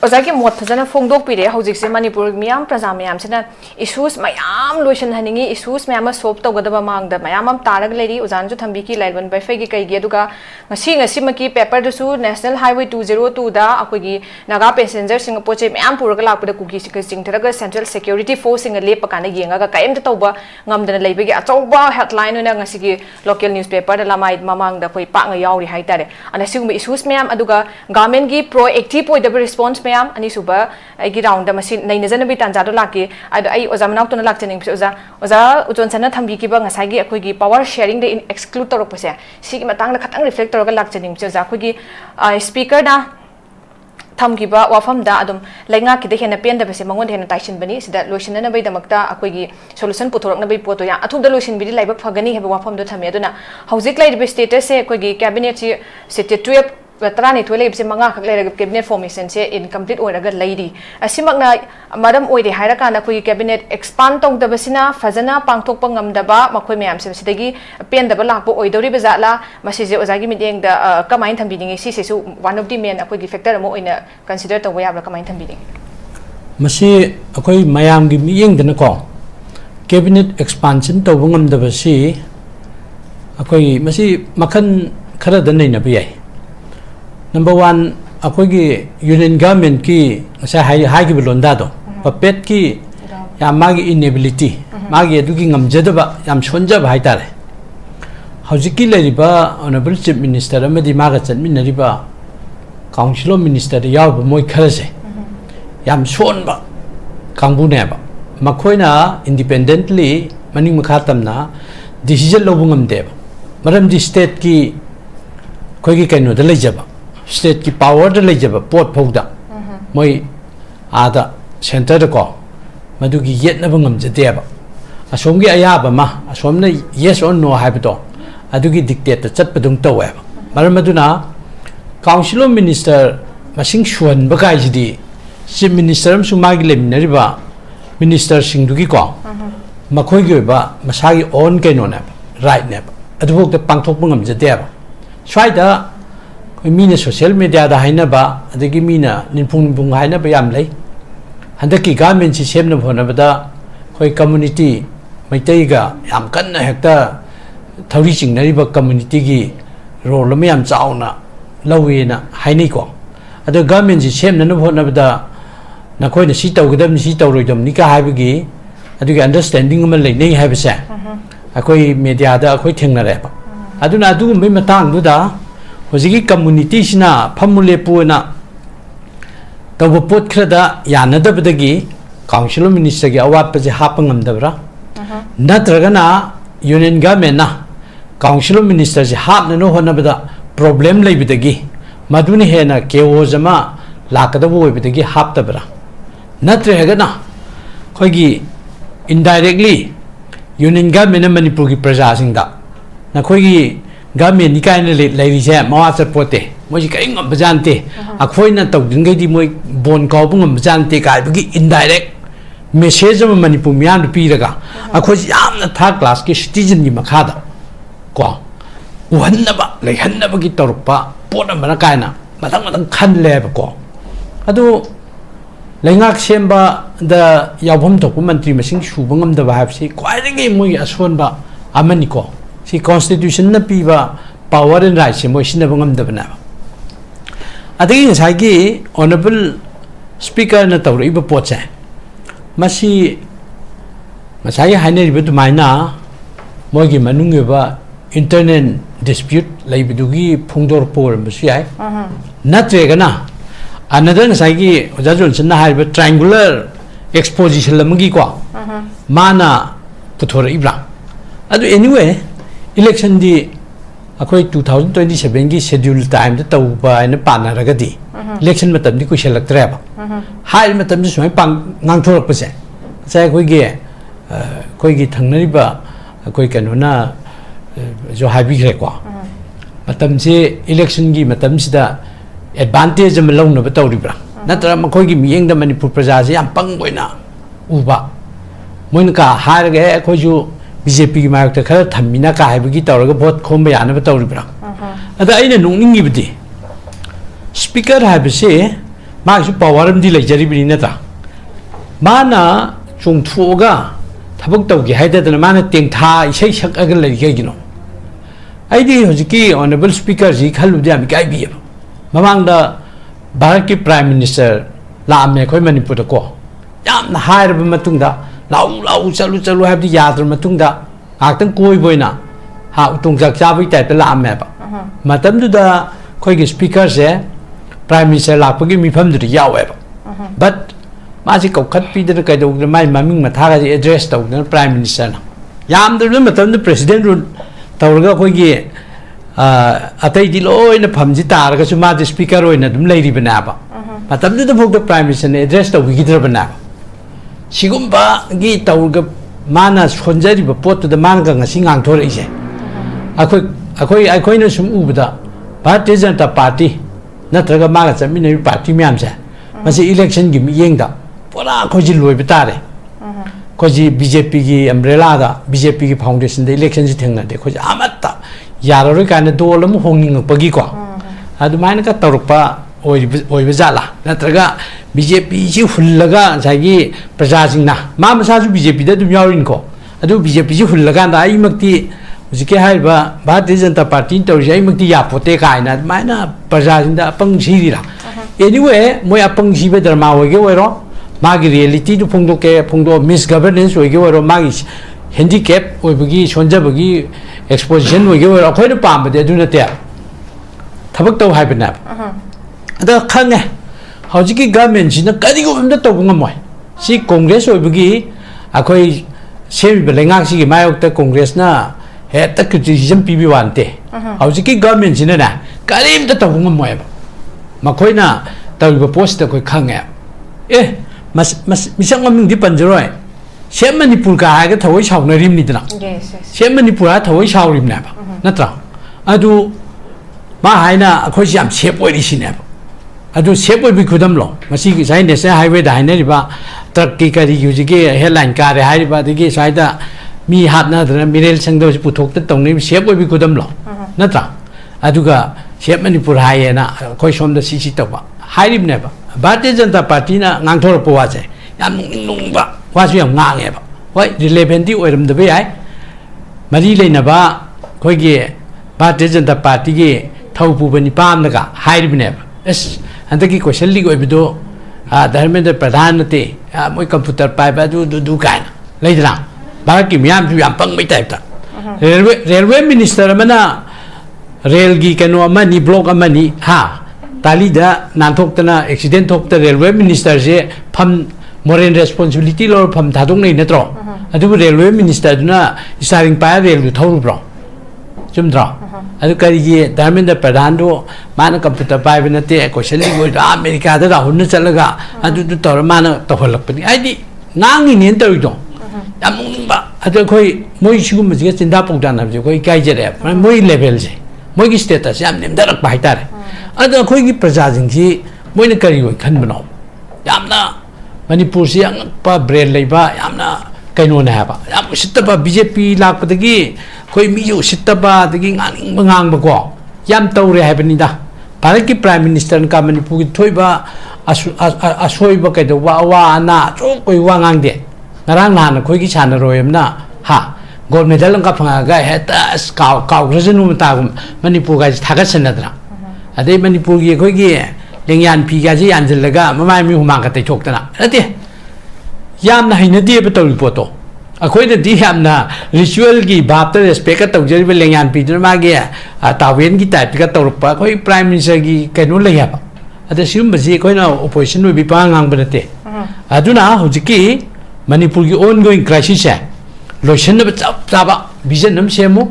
Oza ki mot phajana phongdok pire hojik se Manipur miyam praja miyam sena issues mayam lotion haningi issues mayam solve tawgadaba mangda mayam am tarag leri ozan ju thambi ki lailban by fai gi kai gi aduga ngasi maki paper du su National Highway 202 da akogi naga passenger sing poche mayam puraga lakpada kuki sing tharaga Central Security Force sing lepa kana yenga ga kaim ta tawba ngamdana leibagi achauba headline na ngasi gi local newspaper da lamai mamang da koi pa nga yauri haitare ana sigum issues mayam aduga government gi proactive oidaba response ma'am अनि सुबह I round मसी नैनजन भी तांजादो लाके अदो आई ओजा मनाव तो लाक्चनिंग ओजा उजोन सन थंबी की ngसाई अखोगी पावर शेयरिंग दे एक्सक्लूड तौर पसे सी की मतंग खतंग रिफ्लेक्ट तौर लाक्चनिंग ओजा अखोगी स्पीकर ना थमकीबा वाफम दा अदुम लैंगा की दे हेना पेन दबसे मंगोन हेना टाइशन बनी सिदा लोशन न बै दमकता अखोगी सोल्यूशन पुथोरक न बै पोतो या अथुम द लोशन बिदि लाइबक फगनी हेबा वाफम दो थमे अदुना हौजिक लाइब स्टेटस से अखोगी कैबिनेट से setae 12 Tarani toilet se manga khak le cabinet formation se incomplete oraga lady asimagna madam oide hairakana koi cabinet expand tong da basina fazana pangthok pangam daba makoi mayam se sidagi pen daba lakbo oidori bazala masije ozagi mideng da kamain thambiding si se one of the main akoi gi factor mo oina consider to waya kamain thambiding masi akoi mayam gi miyeng dana ko cabinet expansion to bungam da basi akoi masi makhan khara da nei na bi Number 1, अखोगी union government की हाई की लोंदा दो puppet की या मागी inability मागी अदुगी ngamjadaba yam sonjaba haitare hojiki leriba honorable chief minister amadi maga chatminariba council of minister yaw moi kharase yam sonba kangbuneba makoina independently maning makhatamna decision lobungam deba maram di state ki koigi kaino da lejaba state की power the लेजब pot फौदा मोई आदा centre को मधु की येत न बंगम जदेब असोम की अयाब मा असोम ने yes or no हाइबतो अदु की डिक्टेट चट पदुं तवे मर मधुना काउंसिल ऑफ मिनिस्टर मसिंग शुन बकाई जिदी चीफ मिनिस्टर सु मागी लेमिनरिबा मिनिस्टर सिंग दुगी को मखोई की बा मसागी ओन कैनो ने राइट ने अदु भोक पांगथोक बंगम जदेब स्वाइदा मीना सोशल मीडिया दा हाइनबा अदगी मीना निपुंग हाइनबा याम लै हंदकी गवर्नमेंट से सेमन होनबदा कोई कम्युनिटी मैतैगा याम कन्न हेक्ता थौरी चिंगनरिबा कम्युनिटी की रोल में याम चाउना लवेना हाइनैको अदो गवर्नमेंट से सेमन होनबदा नखोइना सी तौगदम सी तौरोइदम निका हाइबगी अदगी अंडरस्टैंडिंग अम लैनै हाइबसे अखोई मीडिया दा अखोई थेंगनरेबा अदुना अदु मै मतंग दुदा होजिगी कम्युनिटी सिना फमुले पुना तब पोट खरदा यानदबदगी काउंसिल ऑफ मिनिस्टर की अवाद पे हापंगम दबरा नत्रगना यूनियन गवर्नमेंट ना काउंसिल ऑफ मिनिस्टर से हापन नो होनबदा प्रॉब्लम लेबिदगी मदुनि हेना केओजमा लाकदबो ओइबदगी हापतबरा नत्रगना खोगी इनडायरेक्टली यूनियन गवर्नमेंट मणिपुर की प्रजा सिंगदा नखोगी गवर्नमेंट निकायन लेरिसे मवा चपोते मोजी कई ngam bajante akhoi na tawdingei di moi bon kaw bungam bajante kai bagi indirect message am manipur myan pi raga akhoi yamna third class ki citizen ni makhada ko uhanna ba leihanna ba gi torpa pona mana kaina madang khan leba ko adu leingak semba da yawbom thokpu mantri masing subangam da ba habsi kwaidagi moi ason ba amani ko si constitution na piba power and rights mo sinna bangam da bana adagi sagi honorable speaker na tawri ba pocha masi masai haine riba dumaina mogi manung ba internet dispute laibidugi phungdor por masiyai नत्रगना another साइगी ओजाजुन हाइब triangular exposition लमगी को माना पुथोर इब्रा अदु anyway election दी अखोई 2027 की शेड्यूल टाइम द तौबा इन पानरगदी इलेक्शन मतम दी कुशलक्तरेबा हाइ मतम दी सुमै पांग नांगथोरकपसे साइ खोइगे खोइगी थंगनरिबा खोइ कनोना जो हाइबिग्रे को मतम से इलेक्शन की मतम सिदा एडवांटेज अम लौनब तौरिब्रा नत्र मखोइगी मियेंग द मणिपुर प्रजा से याम पंग ओइना उबा मोइन का हारगे खोइजु बीजेपी की मायक खर थमिना का हाइबगी तौरग भोट खोम यानब तौरिब्रा अदा अइना नुंगिंगिबदी स्पीकर हाइबसे मागसु पावर अमदी लेजरिबनी नता माना चुंगथुगा थबक तौगे हाइददना माना तेंगथा इसै सकअग लेगैगिनो आइदी होजिकी ऑनरेबल स्पीकर जी खलुदे आम काइबिय ममांग भारत की प्राइम मिनिस्टर लामे खोइ मणिपुर को यामना हाइरब मतुंगदा लाउ लाउ चलु चलु हाबदी याद्र मतुंगदा आक्तंग कोइ बोइना हा उतुंगजाक चाबई टाइप लामे बा मतमदुदा खोइगी स्पीकर से प्राइम मिनिस्टर लापगी मिफम दुदि यावे बा बट मासी कौखत पीदन कैदोग माइ ममिंग मथागा एड्रेस तौदन प्राइम मिनिस्टर ना यामदुन मतमदु प्रेसिडेंट रुल तौरगा खोइगी अतई दी लोइना फमजी तारगसु मादि स्पीकर ओइना दुम लेरिबनाबा मतमदुदा भोगद प्राइम मिनिस्टर ने एड्रेस तौगिद्रबनाबा सिगुम्बा गी तौरगा माना सोंजरिबा पोतुदा मानगा ngasi ngangथोरइसे अखोइना सुम उबदा भारतीय जनता पार्टी नत्रगा मागा चमिनरि पार्टी म्यामसे मसे इलेक्शन की मियेंगदा पूरा खोजि लोइब तारे खोजि बीजेपी की अम्ब्रेला दा बीजेपी की फाउंडेशन द इलेक्शन से थेंगनादे खोजि अमत्ता यारोय काने दोलम होंगिंगपगी को अदुमाइना का तौरपा ओइब जाला नत्रगा बीजेपी जी हुल्लगा सागी प्रजासिंगना मा मसाजु बीजेपी दा दुम यावरिन को अदु बीजेपी जी हुल्लगा दा आइमक्ति हुजिके हाइबा भारतीय जनता पार्टी तौरि आइमक्ति यापोते काइना माइना प्रजासिंगदा अपंग सिरिरा एनीवे मोय अपंग सिबे धर्मा होगे ओइरो मागी रियलिटी दु फोंदो मिस गवर्नेंस होगे ओइरो मागी हैंडीकैप ओइबगी सोंजबगी एक्सपोजिशन होगे ओइरो अखोइना पामबदे अदु नते थबक तौ हाइबना अदा खंगे हौजिकी गवर्नमेंट सिना करिगुमदा तौबंगमोय सि कांग्रेस ओइबगी अखोइ सेमिबे लेंगाक सिगी मायोक्ता कांग्रेस ना हेता क्रिटिसिजम पीबी वानते हौजिकी गवर्नमेंट सिना ना करिमदा तौबंगमोय मखोइना तौरिबा पोस्ट कोइ खंगे ए मिसक ममिंग दि पंजरोय से मणिपुर का हागे थवoi सावनरिमनिदना से मणिपुर हा थवoi सावरिमनाबा नत्रा अदु मा हाइना अखोइ याम सेप ओइरिसिनेबा अदु सेप ओइबि खुदमलो मसी साइ नेशनल हाईवे दा हाइनरिबा ट्रक की करी युजिगे हेडलाइन कारे हाइरिबा दिगे साइदा मी हातनादना मिरेल संगदो पुथोक्ता तौनि सेप ओइबि खुदमलो नत्रा अदुगा सेप मणिपुर हाइना अखोइ सोमदा सिसि तौबा हाइरिमनेबा भारतीय जनता पार्टी ना ngang वासे याम नुंगबा वासु याम ngangeबा होय रिलेवेंटी ओइरमदबे याय मरी लेनबा खोइगे भारतीय जनता पार्टी के थौपुबनि पामनगा हाइरिबनेबा S हंतकी question league ओइबदो Dharmendra Pradhan नते मोय कंप्यूटर पाइबा दु काइन लेदना भारत की मियाम याम पंगबै टाइपता रेलवे मिनिस्टर मना रेल की कनो अमनी ब्लॉक अमनी हा तालीदा नाथोक्तना एक्सीडेंट थोक्ता रेलवे मिनिस्टर से फम मोरल रेस्पॉन्सिबिलिटी लो फम थादोंग नै नत्रो अदु रेलवे मिनिस्टर दुना स्टारिंग पायर रेल दु थौरुब्रो चुमद्रो अदु करिगे धर्मेंद्र प्रधान दो माना कंप्यूटर पाइब नते क्वेश्चन लिग ओइ अमेरिका दा राहुल चलगा अदु दु तोर माना तोहलकपनि आइदि ngangi nen तौइदो याम नुंगबा अदु खोइ मोइ सिगुम जिगे चिंता पौदाना जे खोइ काइजरे मोइ लेवल से मोइ की स्टेटस याम नेमदरक बाइतारे अदु खोइगी प्रजाजिंगसी मोइना करि ओइ खनबनो यामना मणिपुर से अंगपा ब्रेन लेबा यामना कइनो ना हाबा याम उसितबा बीजेपी लाकपदगी खोइ मी उसितबा दगी ngangbako याम तौरे हाबनिदा भारत की प्राइम मिनिस्टर का मणिपुर की थोइबा असोइबा कइदोबा अवा ना चो कोइ वा nganगदे ngarang nan खोइगी सानरोयमना हा गोल्ड मेडल का फंगागा हेता काउग्रजनु मतागुम मणिपुर का थागसनदरा अदे मणिपुर की खोइगी लेंयान पीगा जी यानजलगा ममाय मी हुमांग का तैथोक्तना अते यामना हैनदे बतौ रिपोर्टो अखोई दी हमना रिचुअल की बाप तो रेस्पेक्ट का तौजरी लेंगान पीदर मागे तावेन की टाइप का तौरपा अखोई प्राइम मिनिस्टर की कैनो ले याबा अदे सिम बजी अखोई ना ओपोजिशन में बिपा ngang बनते अदुना हुजिकी मणिपुर की ऑनगोइंग क्राइसिस है लोशन चप चाबा विजन नम सेमु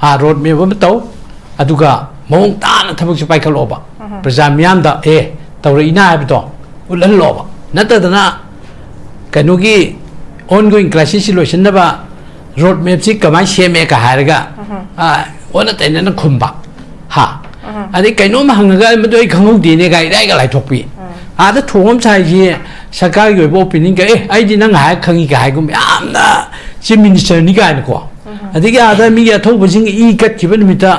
हा रोड में वो बताओ अदुगा मौंग तान थबक से पाइखलोबा प्रजा मियाम दा ए तौरइना हाबितो उलहलोबा नतदना कैनो की ongoing crisis solution naba road map si kamai seme ka harga ona tena khumba ha adi kaino ma hangaga madoi khangau di ne gai dai ga lai thokpi ada thongom chai ji sarkar gi bo opinion ga ai di nang ha khangi ga hai gum amna chief minister ni ga ko adi ga ada mi ya thok bujing I kat ki ban mita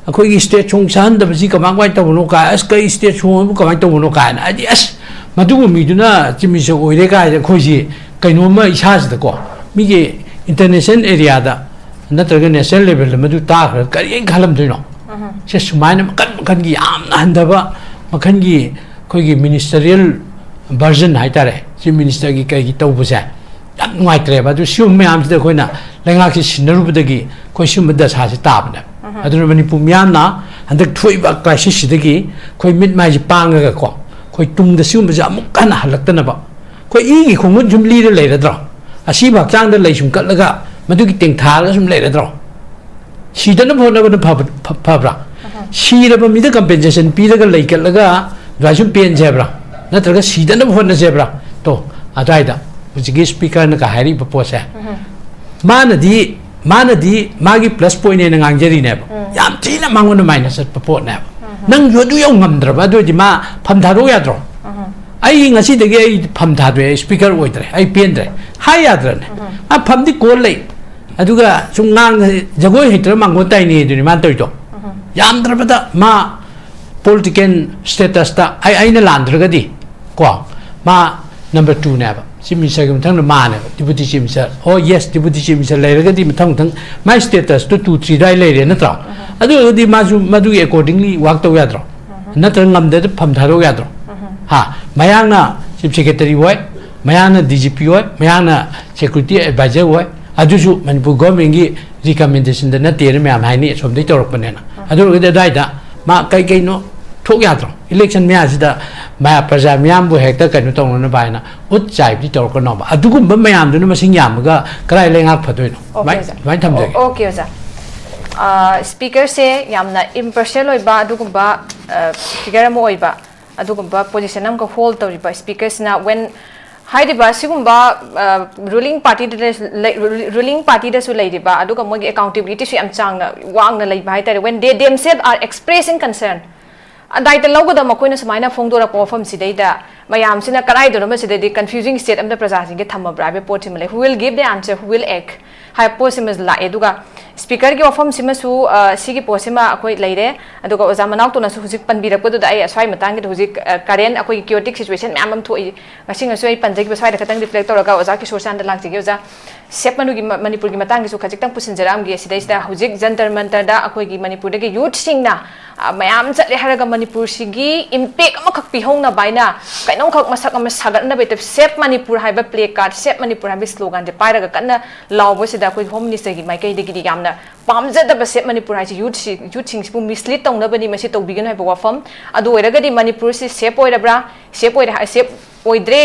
akoi gi state chung san da bji kamang wai taw no ka as kai state chung kamang taw no ka adi as madu mi du na chief minister oire ga khoi ji कहीं इसाद को मीगे international area नत्रग national level मधु ताखर कहीं खलमदनो से सुमायन मखन मखन की हंधब मखन की अखोई ministerial version हाइतारे chief minister की कई तौबसे याम नुंगाइत्रेबा अदु सिउ मयामसिदा अखोइना लेंगाकि सिनरुबदगी अखोई सिउ दशासे ताबने अदुना मणिपुर मियामना हंदक थोइबा क्राइसिस सिदगी अखोई मिट माइजि पांगगा को अखोई तुंगदा सिउ बजा अमुक कना हलक्तनबा कोई ई खुंगुन जुम ली ले रद्रो असी भक्चांग द लेसुम कलगा मदु की तेंग थागा सुम ले रद्रो सीदन फोन न फब्रा सीरब मिद कंपेंसेशन पीरगा लेकलगा द्वासुम पेन जेब्रा नत्रगा सीदन फोन न जेब्रा तो अदाइदा हुजिगी स्पीकर न का हारी पोसे मानदी मागी प्लस पॉइंट ने ngangjeri ने याम थीना मांगोन माइनस पोट ने नंग योदु यौ ngamdraba दोदि मा फमधारो याद्रो आई ngasi degi ai pham thadwe speaker oidre ai pendre hai yadrane a pham di kol lei aduga sungang jagoi hitra mangon tai ni duni man toito yamdrabada ma political status ta ai aina landraga di ko ma number 2 ne ba chief minister gi thang ma ne deputy chief minister oh yes deputy chief minister leiraga di thang my status to 2 3 dai leire na tra adu di ma ju madu accordingly work to yadro na tra ngamde pham tharo yadro ha mayangna chief secretary hoy mayangna DGP hoy mayangna security advisor hoy ajuju manipur government gi recommendation da na tere me am haini som dei torok banena adu ge dai da ma kai no thok yadro election me asida ma praja myam bu hekta kanu tong na baina ut chai bi torok no ba adu gum mayam du na masing yam ga krai lengak phatoi no mai tham je okay oza speaker se yamna impartial oiba adu gum ba figure mo oiba अदुगुम्बा position अमका hold तौरिबा speakers ना when हाइदिबा सिगुम्बा ruling party दसु लैदिबा अदुगा मोगी अकाउंटेबिलिटी सु याम चांगना वांगना लैबा हाइतारे when they themselves are expressing concern अदाइता लौगदा मकोइना समाइना फोंगदोरा पोफम सिदैदा मयाम सिना कराइ दोरमा सिदैदि कंफ्यूजिंग स्टेट अमदा प्रजासिंगे थम्मब्रा बे पोटिमले who will give the answer who will act हाइ पोसिमस ला एदुगा स्पीकर की ऑफम सिमसु सिगी पोसिमा अखोई लेरे अदुगा ओजा मनाउतोनासु हुजिक पनबिरकपदुदा आई अस्वाइ मतांगे हुजिक करेंट अखोई क्योटिक सिचुएशन मैम थोई गसिंगसु आई पंजगी बसवाइदा खतंग रिफ्लेक्ट तौरगा ओजा किशोरचंद्र लांगजिगे ओजा सेपमनुगी मणिपुर की मतांगे सु खजिकतंग पुसिनजरामगे सिदैसदा हुजिक जंतर मंतरदा अखोई की मणिपुर दगे यूथ सिंगना मैम चले हरगा मणिपुर सिगी इंपैक्ट अमखक पिहोंगना बाइना कैनों खक मसक अम सागतना बेत सेप मणिपुर हाइबा प्ले कार्ड सेप मणिपुर हाइबा स्लोगन जे पाइरगा कन्ना लावबसिदा अखोई होम मिनिस्टर की माइकै दगी यामना पामजदब सेप मणिपुर हाइसे यूथ सिंगबु मिसलीड तौनबनी मसी तौबिगन हाइबा वफम अदु ओइरगदी मणिपुर सि सेप ओइरब्रा सेप ओइरा सेप ओइद्रे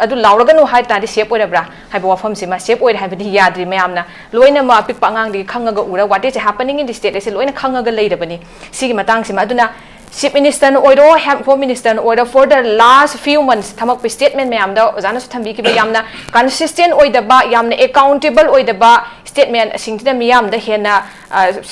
अदु लावरगनु हाइ तादि सेप ओइरब्रा हाइबा वफम सिमा सेप ओइर हाइबदि याद्रि मयामना लोइना मा पिक पांगांगदि खंगागा उरा what is happening in this state एसे लोइना खंगागा लेरबनी सिगी मतंग सिमा अदुना Chief Minister oiro Home Minister oiro for the last few months thamak pe statement me amda ojana su thambi ki be yamna consistent oidaba yamna accountable oidaba statement singtina miyam da hena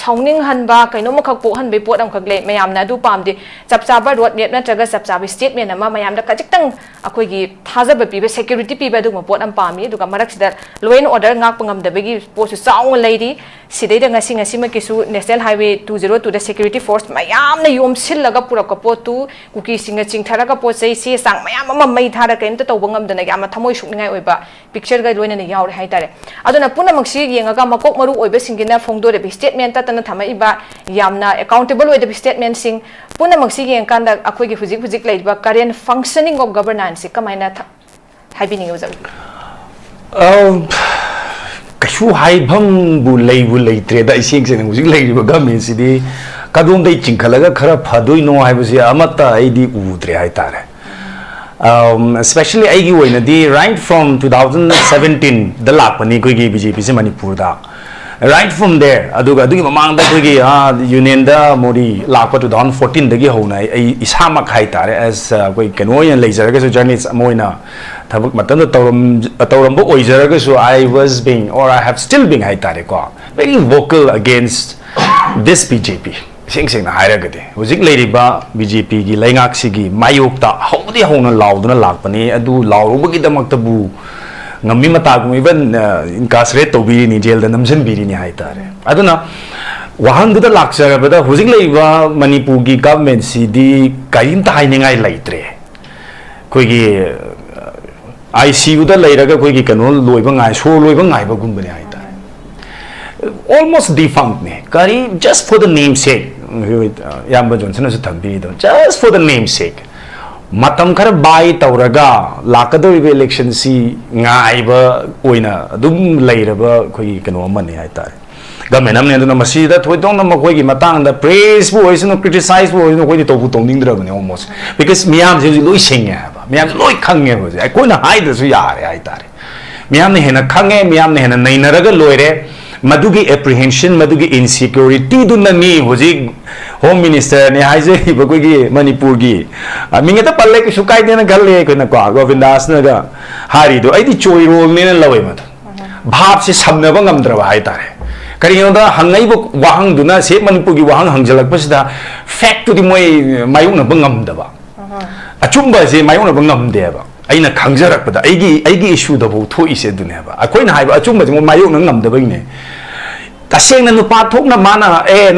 sawning hanba kaino makhak po han be pot am khak le mayamna du pamdi chapchaba road map na traga chapchaba statement ama mayam da kajiktang akoi gi thajaba pi be security pi ba du pot am pami du ka marak sida law and order ngak pangam da begi post su saung lady sidai da ngasi ngasi ma kisu National Highway 202 da security force mayam na yom sil laga pura ka potu kuki singa chingthara ka pot sei si sang mayam ama mai thara kain ta tawbangam dana yama thamoi sukningai oiba picture ga loina ne yaure hai tare aduna puna maksi yenga ga makok maru oiba singina phongdore be statement ta tana thama iba yamna accountable oida statement sing puna maksi yeng kanda akoi gi hujik leiba current functioning of governance kamaina haibini uza kaishu haibam bu lei tre da ising se ngu jing lei ba government si di kadum dai chingkhalaga khara phadoi no haibasi amata ai di udre hai tare especially aigi oina di right from 2017 the lakpani koi gi BJP se Manipur da right from there aduga adugi mamang da koi gi union da modi lakpa 2014 da gi hona ai isama khai tare as koi kenoyan leisaraga so journalists moina thabak matam da tawram bo oizaraga so I was being or I have still being hai tare ko very vocal against this BJP sing sing na hairaga de hojik leiriba BJP gi laingak sigi mayokta hodi hona lauduna lakpani adu laurubagi damakta bu ngami mata gu even incarcerate to bi ni jail da namjin bi ni hai tare aduna wahang da lakchara bada hojik leiba Manipur gi government si di kaim ta hai ningai laitre koi gi ICU da leiraga koi gi kano loiba ngai so loiba ngai ba gum bani hai tare almost defunct ne kari just for the namesake Yamba Johnson is a tambi just for the namesake matam khara bai tauraga lakadoriba election si ngaiba oina adum leiraba khoi kano amane hai tare government amne aduna masida thoidong na khoi gi matang da praise bu oisno criticize bu oisno khoi to bu tongding dra bane almost because miyam je loi sengya ba miyam loi khange bo je koi na hai da su yare hai tare miyam ne hena khange miyam ne hena nainaraga loire madugi apprehension madugi insecurity dunna ni hoji home minister ne haije bagoi gi Manipur gi minga ta palle ki sukai dena galle ko na ko Govindas na ga hari do aidi choi rol ne lawe mat bhap se samna ba ngam dra hai tare kari yonda hangai bo wahang duna se Manipur gi wahang hangjalak pasida fact to di moi mayung na bangam da ba achumba se mayung na bangam de ba aina khangjarak pada aigi issue da bo tho ise dune ba akoina haiba achumba mo mayung na ngam da ba ne taseng na nupa thok na mana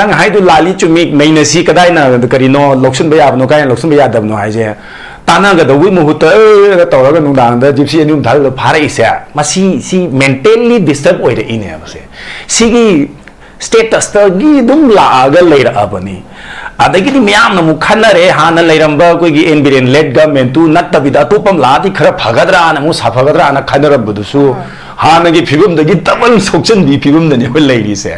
nang hai du lali chumi naina si kadai na karino loksun ba no kai loksun ba dab no hai je tana ga da wi mu hut ga tawra ga nungdang da gypsy anum thal phare ise si mentally disturb oi de ine ba se sigi status ta gi dum la ga leira abani adagi di miyam na mukhanare hana leiramba koi gi environ led government tu nattabida topam la di khara phagadra na mu saphagadra na khanara budusu hana gi phibum da gi tabal sokchen bi phibum da ne leiri se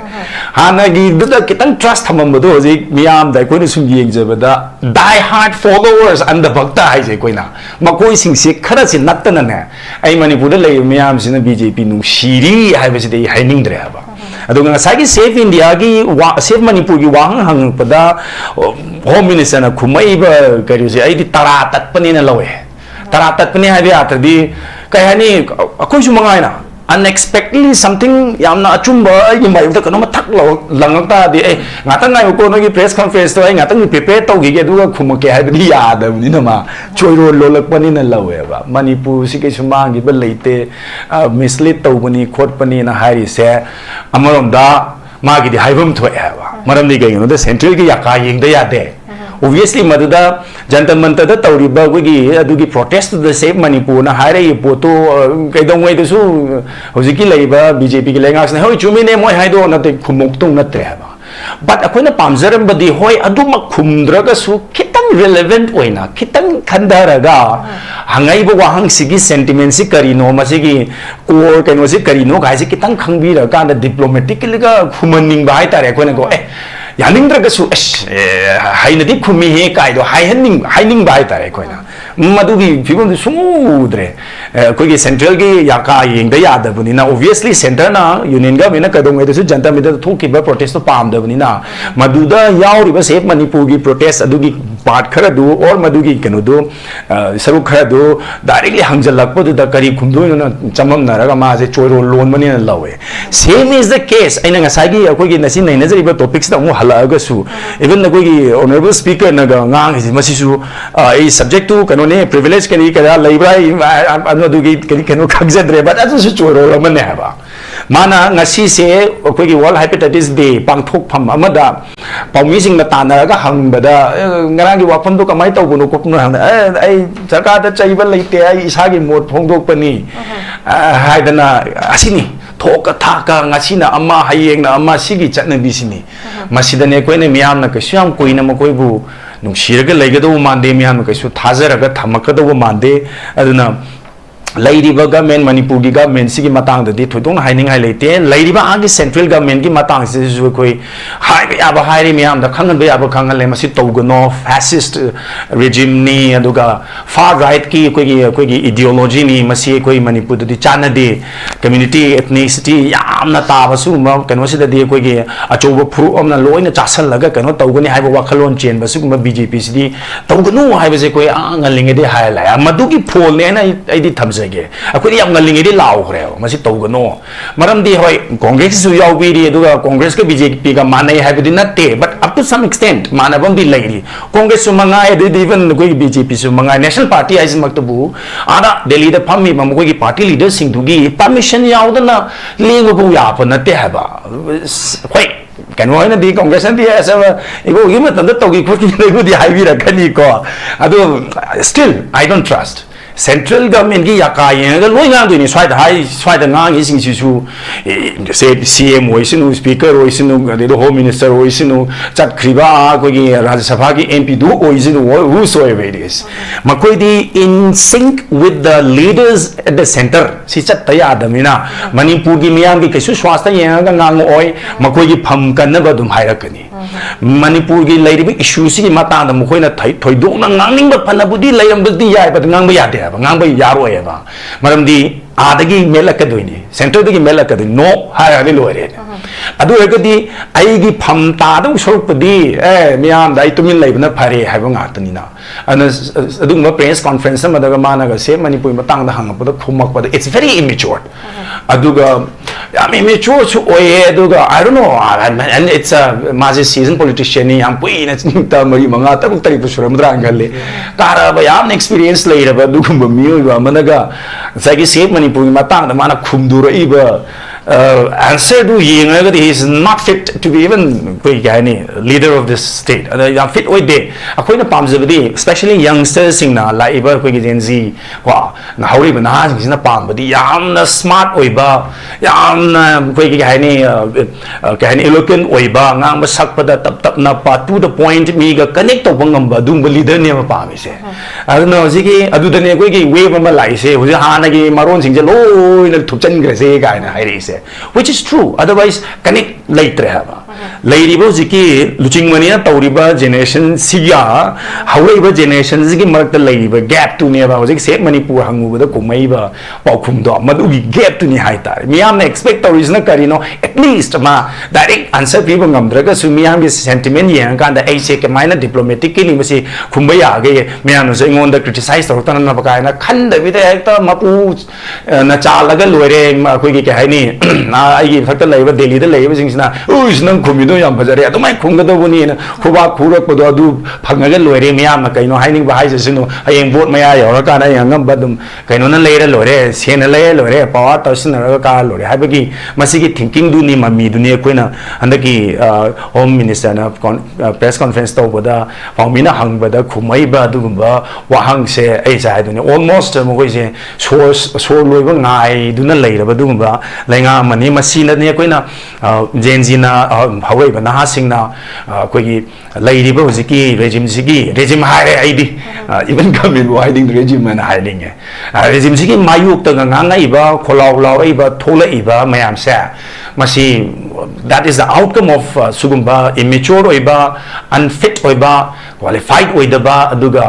hana gi da kitang trust thamam bodo hoji miyam da koi ni sum gi exabada die hard followers and the bhakta hai je koi na makoi sing se khara si nattana ne ai Manipur da lei miyam sina BJP nu shiri hai ba si dei hai ning dre ba adunga sagi safe India gi safe Manipur gi wang hang pada home minister na khumai ba kari se ai di tara tatpani na lawe tara tatpani hai bi atadi kahani akoi su mangai na unexpectedly something yamna achumba ai mai ta kano mathak langak ta di ngata ngai ko no gi press conference to ai ngata ni prepare to gi du khumake hai bi ya da ni na ma choiro lolak pani na lawe ba Manipur si ke sumang gi ba leite mislead to bani khot pani na hari se amarom da ma gi di haibam thoi ba maram ni ge no da central gi yaka yeng da ya de obviously maduda jantan manta da tauriba gi adugi protest the save Manipur na haire poto kaidong wei su hojiki leiba BJP gi lengas ne hoi chumi ne moi haido na te khumok tung na tre ba but akoina pamjaram badi hoi aduma khumdraga su kitang relevant oina kitang khandaraga hangai bo wahang sigi sentiment si karino masigi core kaino si karino ga si kitang khangbira ka na diplomatically ga khumaning ba hai tare akoina go yaningdraga su hainadi khumi he kaido haining ba hai tare akoina madugi phibum sumudre koi gi central gi yaka yeng da ya da buni na obviously center na union ga mena kadong edu janta me da thoki ba protest to pam da buni na maduda yauri ba safe Manipur gi protest adugi part khara du or madugi kenu du saru khara du directly hangjalak po da kari khumdoi na chamam na raga ma je choiro loan mani na lawe same is the case aina ngasai gi akoi gi nasi nei nazari ba topics da mu hala ga su even na koi gi honorable speaker na ga ngang hi masi su a subject to kanone privilege kani kada laibra adugi kani khagzadre but asu su choiro lamane ba mana ngasi se akoi gi world hepatitis day pangthok pham amada paumi sing na tanaraga hangbada ngarang gi wafam do kamai tau bunu kopnu hang ai sarkar da chaiba leite ai isagi mot phongdok pani haidana asini thoka thaka ngasina amma hayeng na amma sigi chatna bisini masidane koine miyam na kasyam koina makoi bu nung shiraga leigado mande miyam na kasyu thajaraga thamaka do mande aduna Lairiba government Manipur gi government sigi matang da di thoidong na haining hai leite lairiba agi central government gi matang se ju koi hai ya ba hai ri miam da khangan ba ya ba khangan le masi tawgono fascist regime ni aduga far right ki koi gi ideology ni masi koi Manipur di chana de community ethnicity yamna ta ba su ma kano se da di koi gi achoba phru amna loina chasal laga kano tawgani hai ba wakhalon chen ba su ma BJP si di tawgono hai ba se koi angalinge de hai la madu gi phol ne na ai di tham अखोई याम ngaliंगे di lau खरे मसी तौगनो मरम दी होय कांग्रेस सु याव बिरी दुगा कांग्रेस के BJP का माने है बदि नते but up to some extent मानबम दी लेरी कांग्रेस सु मंगाय दि इवन कोई बीजेपी सु मंगाय नेशनल पार्टी आइस मक्तबु आदा दिल्ली दा फम्मी मम कोई पार्टी लीडर सिंह दुगी परमिशन यावदना लेंगबु याप नते हैबा होय कनो है दी कांग्रेस दी ऐसा इगो ये मत तंद तौगी खोकी लेगु दी हाईवी रखनी को अदो still I don't trust Central government ki yakai yang loi ngang tu ni swai da ngang yi sing su se CM oisinu speaker oisinu the home minister oisinu chat kriba ko gi Rajya Sabha ki MP du oisinu whosoever it is makoi di in sync with the leaders at the center si chat ta ya damina Manipur gi miyam gi kesu swasta yang ga ngang oi makoi gi pham kan na ba dum hairakani Manipur gi lairibi issue si mata da makoi na thoi do na ngang ba phana budi lairam budi yai ba ngang ba ya de ngang ba yaro e ba maram di adagi melak doini center dagi melak do no ha ani loire adu egadi ai gi pham ta du sorpadi miyam dai tumin laibna phare haiba ngatani na ana adu ma press conference ma daga mana ga se Manipur matang da hang pa da khumak pa it's very immature aduga immature so oye aduga I don't know and it's a maji season politician ni am pui na ta mari manga ta tari pusura mudra ngalle kara ba yam experience laira ba du khum mi ba managa sagi se Manipur matang da mana khumdura iba answer do ying he is not fit to be even leader of this state fit oi de akoi na pamjabadi especially youngsters sing na la iba koi gen z wa na hauri ba na sing na pam badi yam na smart oi ba yam na koi eloquent oi ba ngang ba sak pa da tap na pa to the point mi ga connect to bangam ba dung leader ne ma pa mi se adu no ji adu da ne koi gi wave ma lai se hu ha na gi maron sing je loi na thup chan gre se ga na hai ri se which is true otherwise connect later haba lairibo jiki luching mania tauriba generation siga hawaiba generation jiki marakta lairiba gap tu ne ba hojik se Manipur hangu da kumai ba paukhum do madu gi gap tu ni hai tar miyam na expect tourist na kari no at least ma direct answer people ngamdra ga su miyam gi sentiment yang kan da ai se ke maina diplomatically masi khumba ya ge miyam no se ngon da criticize tor tan na ba kai na khan da bi da ekta mapu na cha laga loire koi gi ke hai ni na ai gi fakta laiba Delhi da laiba sing sina us nang khumi do yam bajare atumai khunga do buni na khuba khurak podo adu phangaga loire miyam na kaino haining ba haise sinu ayeng vote maya yora kana yangam badum kaino na leira lore sena leire power tosin ra ka lore habagi masigi thinking du ni mami du ni koina andaki home minister na press conference to boda famina hang bada khumai ba du ba wahang se ai sai du ni almost mo koi se so loiba ngai du na leira ba du ba lainga mani masina ne koina jenjina hawai ba na singna koi gi lairiba hojiki regime hire id even government hiding the regime and hiding regime sigi mayuk ta ngai ba kholau lau ba thola iba mayam sa masi that is the outcome of sugumba immature oiba unfit oiba qualified oidaba aduga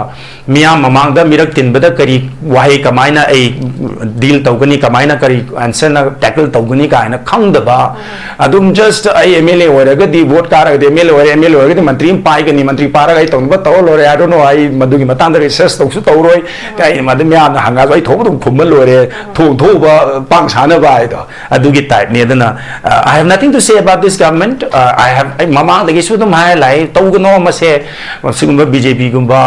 miyam mamang da mirak tin bada kari wahi kamaina ai deal tawgani kamaina kari answer na tackle tawgani ka na khang da ba adum just ai MLA oraga di vote kara de MLA oraga di mantri pai gani mantri para gai tong ba taw lore I don't know ai madugi matang da research tong su tawroi kai madam ya na hanga ai thob dum khumma lore tho ba pang sana ba ai do adugi type ne dana I have nothing to say about this government I have mamang da gi su dum hai lai tawgano ma se sugumba BJP gumba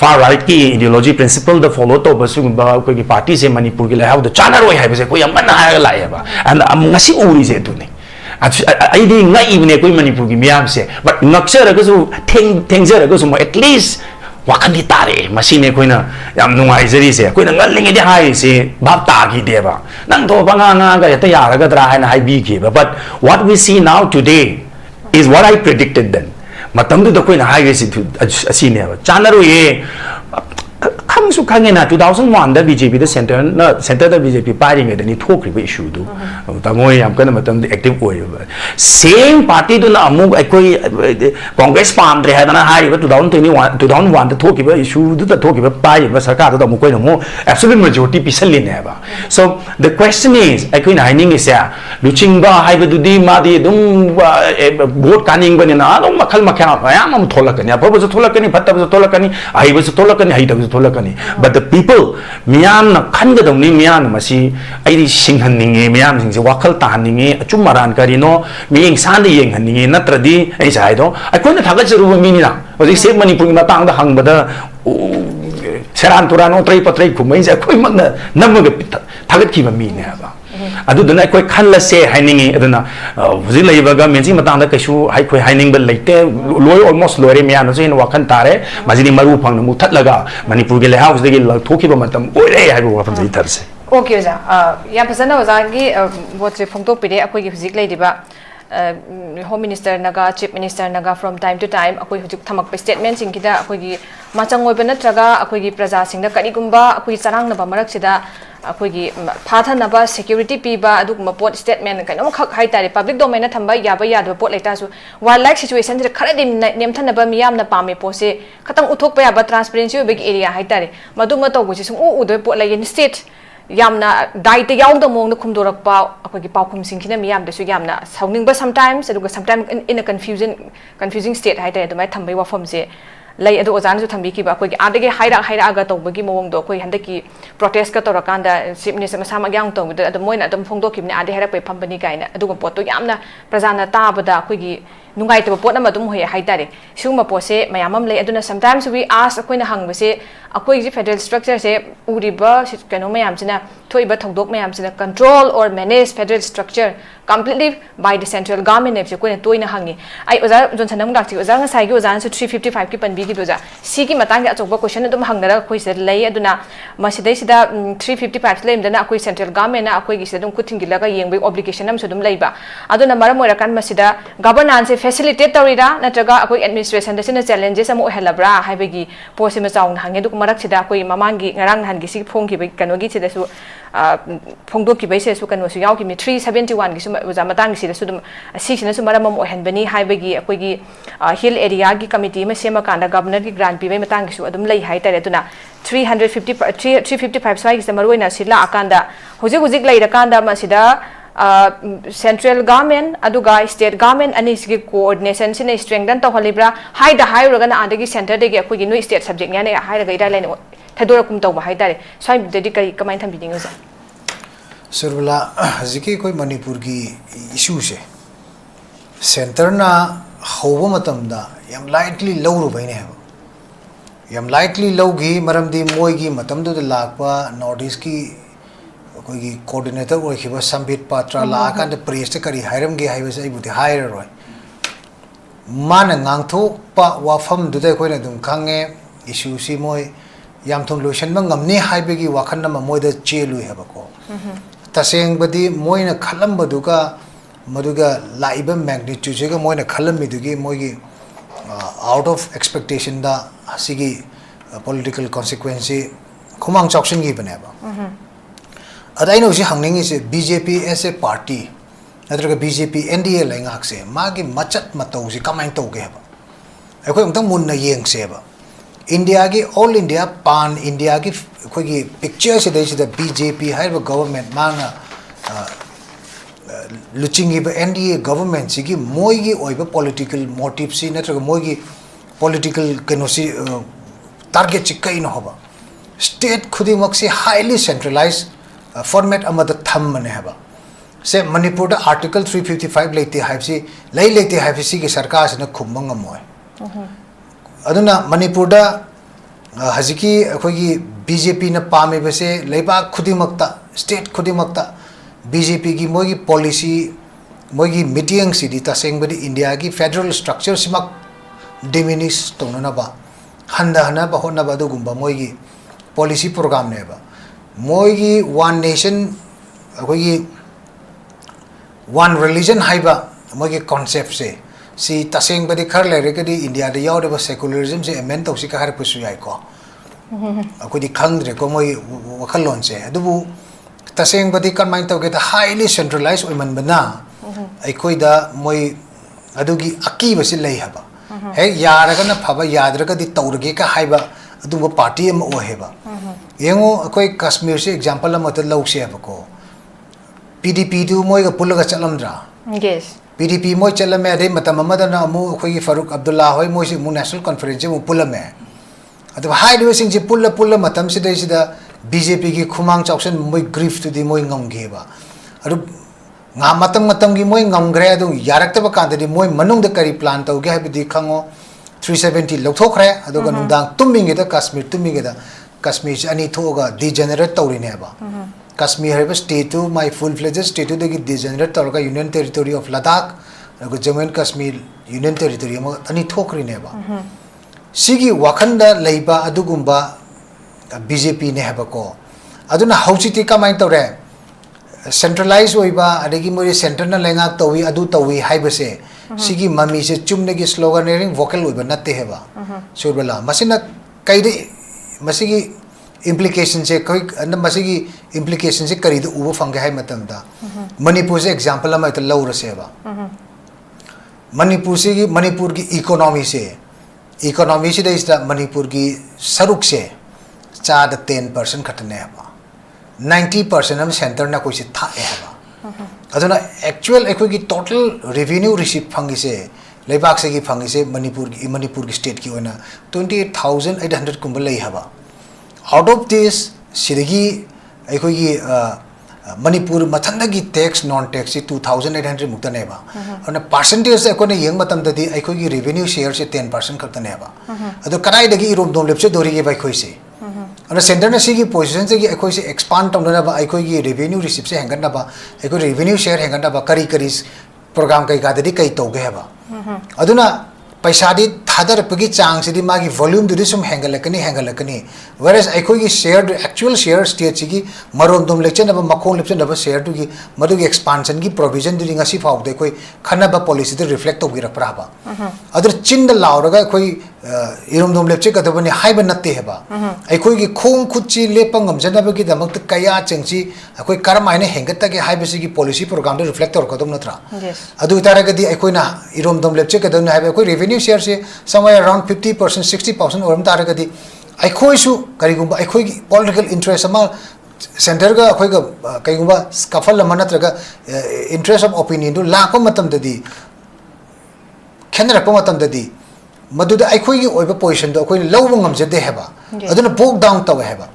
far right ki ideology principle the follow to ba sugumba koi ki party se Manipur ki lai how the chana roi hai ba se koi am na ha lai ba and am ngasi uri se tu ni ai di ngai ibne koi Manipur ki miyam se but ngakser ga su tengjer ga su at least wakan di tare masine koina yam nungai jari se koina ngaling di hai se bab ta gi de ba nang to ba nga ga ta ya ga dra hai na hai bi ki ba but what we see now today is what I predicted then matam du da koina hai ge si asine ba chanaro ye khangsu khangena 2001 da BJP da center da BJP party ngai da ni thokri ba issue du ta moi yam kana matam active oi ba same party du na amu akoi congress pam dre ha na hai ba 2021 2001 da thoki ba issue du da thoki ba pai ba sarkar da mu koi no absolute majority pisal le ne ba so the question is akoi na hining is ya luching ba hai ba du di ma di dum vote kaning ba ni na no makhal makha ya am tholakani ba ba tholakani phatta ba tholakani ai ba tholakani hai da ba tholakani but the people miyam na khanga dong ni miyam masi ai ri singhan ninge miyam sing se wakal ta ninge achum maran kari no miyeng san de yeng ninge natradi ai sai do akoi na thagat ru mi ni na oji se manipur ma tang da hang ba da seran turan otrai patrai khumai ja koi mak na namaga thagat ki ba mi ne ba adu dana koi khan la se hainingi aduna hujil laiba ga menji matang da kaishu hai koi haining ba leite loi almost lore mya no jin wakan tare majini maru phang mu that laga manipur ge le house de ge la thoki ba matam oi re hai ba phang jai tar se okay oja ya pasana oja gi what se phong to pide akoi gi hujik lai diba home minister naga chief minister naga from time to time akoi hujik thamak pe statement sing kida akoi gi machang oi bana traga akoi gi praja sing da kari gumba akoi sarang na ba marak sida akoi gi phatha na ba security pi ba adu ma pot statement kainom khak hai tare public domain na thamba ya ba ya do pot laita su wildlife situation je khara dim nem thana ba miyam na pame po se khatang uthok pa ya ba transparency oi big area hai tare madu ma to gu si sung u do pot lai in state yamna daite yaung da mong na khumdorak pa akoi gi paukhum sing khina miyam de su yamna sauning ba sometimes adu sometimes in a confusing state hai tare dumai thambai wa form se lai adu ozan su thambi ki ba akoi gi adage haira aga tawbagi mawong do akoi handaki protest ka torakanda chief minister ma sama gyang tong adu moina adum phongdo kibni ade haira pe phambani kaina adu pot to yamna prajana ta bada akoi gi nungai to pot na dum hoye hai tare suma pose mayamam lai aduna sometimes we ask akoi na hang base akoi ji federal structure se uriba kano mayam sina thoiba thodok mayam sina control or manage federal structure completely by the central government ne ko ne toina hangi ai oza johnson nam dak chi oza nga sai gi oza su 355 ki panbi gi doja si ki matang ga achokba question adum hangdara akoi se lai aduna masidai sida 355 lem dana akoi central government na akoi gi se dum kuthing gi laga yengbai obligation am su dum leiba aduna maram moira kan masida governance facilitate torira natraga akoi administration da sina challenges am ohelabra haibagi posi ma chaung hange duk marak sida akoi mamangi ngarang han gi si phong gi bai kanogi sida su phongdo ki bai se su kanu su yaw ki mi 371 gi su oza matang sida su dum si sina su maram mo henbani haibagi akoi gi hill area gi committee ma sema kanda governor gi grant pi bai matang gi su adum lei hai tare aduna 355 swai gi samaroi sila akanda hojik lai ra kanda ma sida central government aduga state government ani sigi coordination sine strengthen to halibra hai da hai roga na adagi center de ge akoi gi no state subject nya ne hai ra ga ira lai thadora kum to ba hai tare swai de kai kamai tham biding usa surbala haziki koi manipur gi issue se center na hobo matam da yam lightly low ru bai ne yam lightly low gi maram di moi gi matam du lakpa north east ki koi gi coordinator oi khiba sambit patra la kan de priest kari hairam gi haiba sai buti hair roi man ngang tho pa wa pham du de koi na dum khange issue si moi yam thong lotion ma ngamni haibe gi wakhan na moi da chelu heba ko taseng badi moi na khalam baduga maduga laiba magnitude ga moi na khalam mi dugi moi gi out of expectation da sigi political consequence khumang chauction gi bane ba adaino si hangning is BJP as a party natraga BJP NDA lai ngak se magi machat matau si kamai to ge ba akoi umtang mun na yeng se ba India gi all India pan India gi khoi gi picture se dei da BJP hai ba government manga luching gi ba NDA government si gi moi gi oi ba political motive si natraga moi gi political kenosi target chi kai no hoba state khudi mak si highly centralized format amada tham mane haba se manipur da article 355 leite haipsi leite haipsi gi sarkar sina khumma ngamoi aduna manipur da haziki akhoi gi BJP na pame base leiba khudi makta state khudi makta BJP gi moi gi policy moi gi meeting si di ta seng badi India gi federal structure simak diminish tonana ba hana ba honna ba du gumba moi gi policy program ne ba moi gi one nation akoi gi one religion haiba moi gi concept se si taseng badi khar le re kadi India da yaw de ba secularism se amen to si ka har pusu yai ko ꯑꯩꯈꯣꯏꯗꯤ ꯈꯪꯗ꯭ꯔꯦ ꯀꯣ ꯃꯣꯏ ꯋꯥꯈꯜꯂꯣꯟꯁꯦ ꯑꯗꯨꯕꯨ ꯇꯁꯦꯡꯕꯗꯤ ꯀꯃꯥꯏꯅ ꯇꯧꯒꯦꯗ highly centralise ꯑꯣꯏꯃꯟꯕꯅ ꯑꯩꯈꯣꯏꯗ ꯃꯣꯏ ꯑꯗꯨꯒꯤ ꯑꯀꯤꯕꯁꯤ ꯂꯩ ꯍꯥꯏꯕ ꯍꯦꯛ ꯌꯥꯔꯒꯅ ꯐꯕ ꯌꯥꯗ꯭ꯔꯒꯗꯤ ꯇꯧꯔꯒꯦ ꯀ ꯍꯥꯏꯕ ꯑꯗꯨꯝꯕ ꯄꯥꯔꯇꯤ ꯑꯃ ꯑꯣꯏꯍꯦꯕ ꯌꯦꯡꯉꯣ ꯑꯩꯈꯣꯏ ꯀश्मीꯔꯁꯦ ꯑꯦꯛꯖꯥꯝꯄꯜ ꯑꯃꯗ ꯂꯧꯁꯦ ꯍꯥꯏꯕꯀꯣ PDP ꯗꯨ ꯃꯣꯏꯒ ꯄꯨꯜꯂꯒ ꯆꯠꯂꯝꯗ꯭ꯔꯥ Yes. PDP ꯃꯣꯏ ꯆꯠꯂꯝꯃꯦ ꯑꯗꯩ ꯃꯇꯝ ꯑꯃꯗꯅ ꯑꯃꯨꯛ ꯑꯩꯈꯣꯏꯒꯤ ꯐꯥꯔꯨꯛ ꯑꯕꯗꯨꯜꯂꯥ ꯍꯣꯏ ꯃꯣꯏꯁꯤ ꯑꯃꯨꯛ ꯅꯦꯁꯅꯦꯜ ꯀꯟꯐꯔꯦꯟꯁꯁꯦ ꯑꯃꯨꯛ ꯄꯨꯜꯂꯝꯃꯦ ꯑꯗꯨꯒ ꯍꯥꯏꯔꯤꯕꯁꯤꯡꯁꯤ ꯄꯨꯜꯂ ꯃꯇꯝꯁꯤꯗꯩꯁꯤꯗ BJPꯒꯤ ꯈꯨꯃꯥꯡ ꯆꯥꯎꯁꯟ ꯃꯣꯏ ꯒ꯭ꯔꯤꯐꯇꯨꯗꯤ ꯃꯣꯏ ꯉꯝꯈꯤꯕ ꯑꯗꯨ ꯃꯇꯝꯒꯤ ꯃꯣꯏ ꯉꯝꯈ꯭ꯔꯦ ꯑꯗꯨ ꯌꯥꯔꯛꯇꯕ ꯀꯥꯟꯗꯗꯤ ꯃꯣꯏ ꯃꯅꯨꯡꯗ ꯀꯔꯤ ꯄ꯭ꯂꯥꯟ ꯇꯧꯒꯦ ꯍꯥꯏꯕꯗꯤ ꯈꯪꯉꯣ 370 ꯂꯧꯊꯣꯛꯈ꯭ꯔꯦ ꯑꯗꯨꯒ ꯅꯨꯡꯗꯥꯡ ꯇꯨꯝꯃꯤꯉꯩꯗ ꯀश्मीꯔ ꯇꯨꯝꯃꯤꯉꯩꯗ ꯀश्मीꯔꯁꯤ ꯑꯅꯤ ꯊꯣꯛꯑꯒ ꯗꯤꯖꯦꯅꯦꯔꯦꯠ ꯇꯧꯔꯤꯅꯦꯕ ꯀश्मीꯔ ꯍꯥꯏꯕ ꯁ꯭ꯇꯦꯠꯇꯨ ꯃꯥꯏ ꯐꯨꯜ ꯐ꯭ꯂꯦꯖꯦꯗ ꯁ꯭ꯇꯦꯠꯇꯨꯗꯒꯤ ꯗꯤꯖꯦꯅꯦꯔꯦꯠ ꯇꯧꯔꯒ ꯌꯨꯅꯤꯌꯟ ꯇꯦꯔꯤꯇꯣꯔꯤ ꯑꯣꯐ ꯂꯗꯥꯈ ꯑꯗꯨꯒ ꯖम्मू एंड कश्मीर यूनियन टेरिटोरी अमा अनि थोखरिनेबा सिगी वाखंदा लैबा अदुगुंबा BJP ने हेबको अदुना हौचिति कमाइन तौरे सेंट्रलाइज होइबा अदगी मोरि सेंटर न लेंगा तौवी अदु तौवी हाइबसे सिगी ममी से चुमनेगी स्लोगनेरिंग वोकल होइबा नते हेबा सुरबला मसिना काइदे मसिगी implication से कोई अन मसिगी implication से करीद उबो फंगे हाइ मतमदा मणिपुर से एग्जांपल अमा त लौ रसेबा मणिपुर की इकोनॉमी से देशदा मणिपुर की सरुक से चाद 10% खटने हबा 90% हम सेंटर ना कोई से था हबा अदुना एक्चुअल एको की टोटल रेवेन्यू रिसीव फंगी से लेबाक से की फंगी से मणिपुर की स्टेट की ओना 28,800 कुंबल लई हबा आउट ऑफ दिस सिदगी एको की मणिपुर मथंदगी टैक्स नॉन टैक्स 2,800 मुक्तनेबा और परसेंटेज से कोने यंग मतमददी अखोगी रेवेन्यू शेयर से 10% खतनेबा अदो कनाइदगी इरोम दोम लेप्से दोरिगे बाय खोइसे और सेंटर ने सिगी पोजीशन से अखोई से एक्सपांड तमनबा अखोगी रेवेन्यू रिसीव से हेंगनबा अखो रेवेन्यू शेयर हेंगनबा करी प्रोग्राम कई काददी कई तोगे हेबा अदुना पैसादी थादरपगी चांग सिदी मागी वॉल्यूम दुदी सुम हेंगलकनी whereas अखोगी शेयर एक्चुअल शेयर स्टेट सिगी मरोम दुम लेचनबा मखों लेचनबा शेयर दुगी मदुगी एक्सपांशन की प्रोविजन दुदी ngasi फाउदे कोई खनबा पॉलिसी दे रिफ्लेक्ट तोगी रखराबा अदर चिंद लाउरगा कोई इरोम दुम लेचे कदबनी हाइबा नत्ते हेबा अखोगी खोंग खुची लेपंग हमजनबगी दमक कया चंगची अखोई करमाइने हेंगतगे हाइबसिगी पॉलिसी प्रोग्राम दे रिफ्लेक्ट तोर कदम नत्रा अदु इतारगदी अखोइना इरोम दुम लेचे कदबनी हाइबा कोई रेवेन्यू शेयर से somewhere around 50% 60% ओरम तारगदी अखोइसु करिगुंबा अखोइगी पॉलिटिकल इंटरेस्ट अमा सेंटर का अखोइगा कइगुंबा स्कफल अमा नत्रगा इंटरेस्ट ऑफ ओपिनियन दु लाको मतमददी खेनरप मतमददी मदुदा अखोइगी ओइबा पोजीशन दो अखोइ लौब ngamjade हेबा अदुना बोक डाउन तव हेबा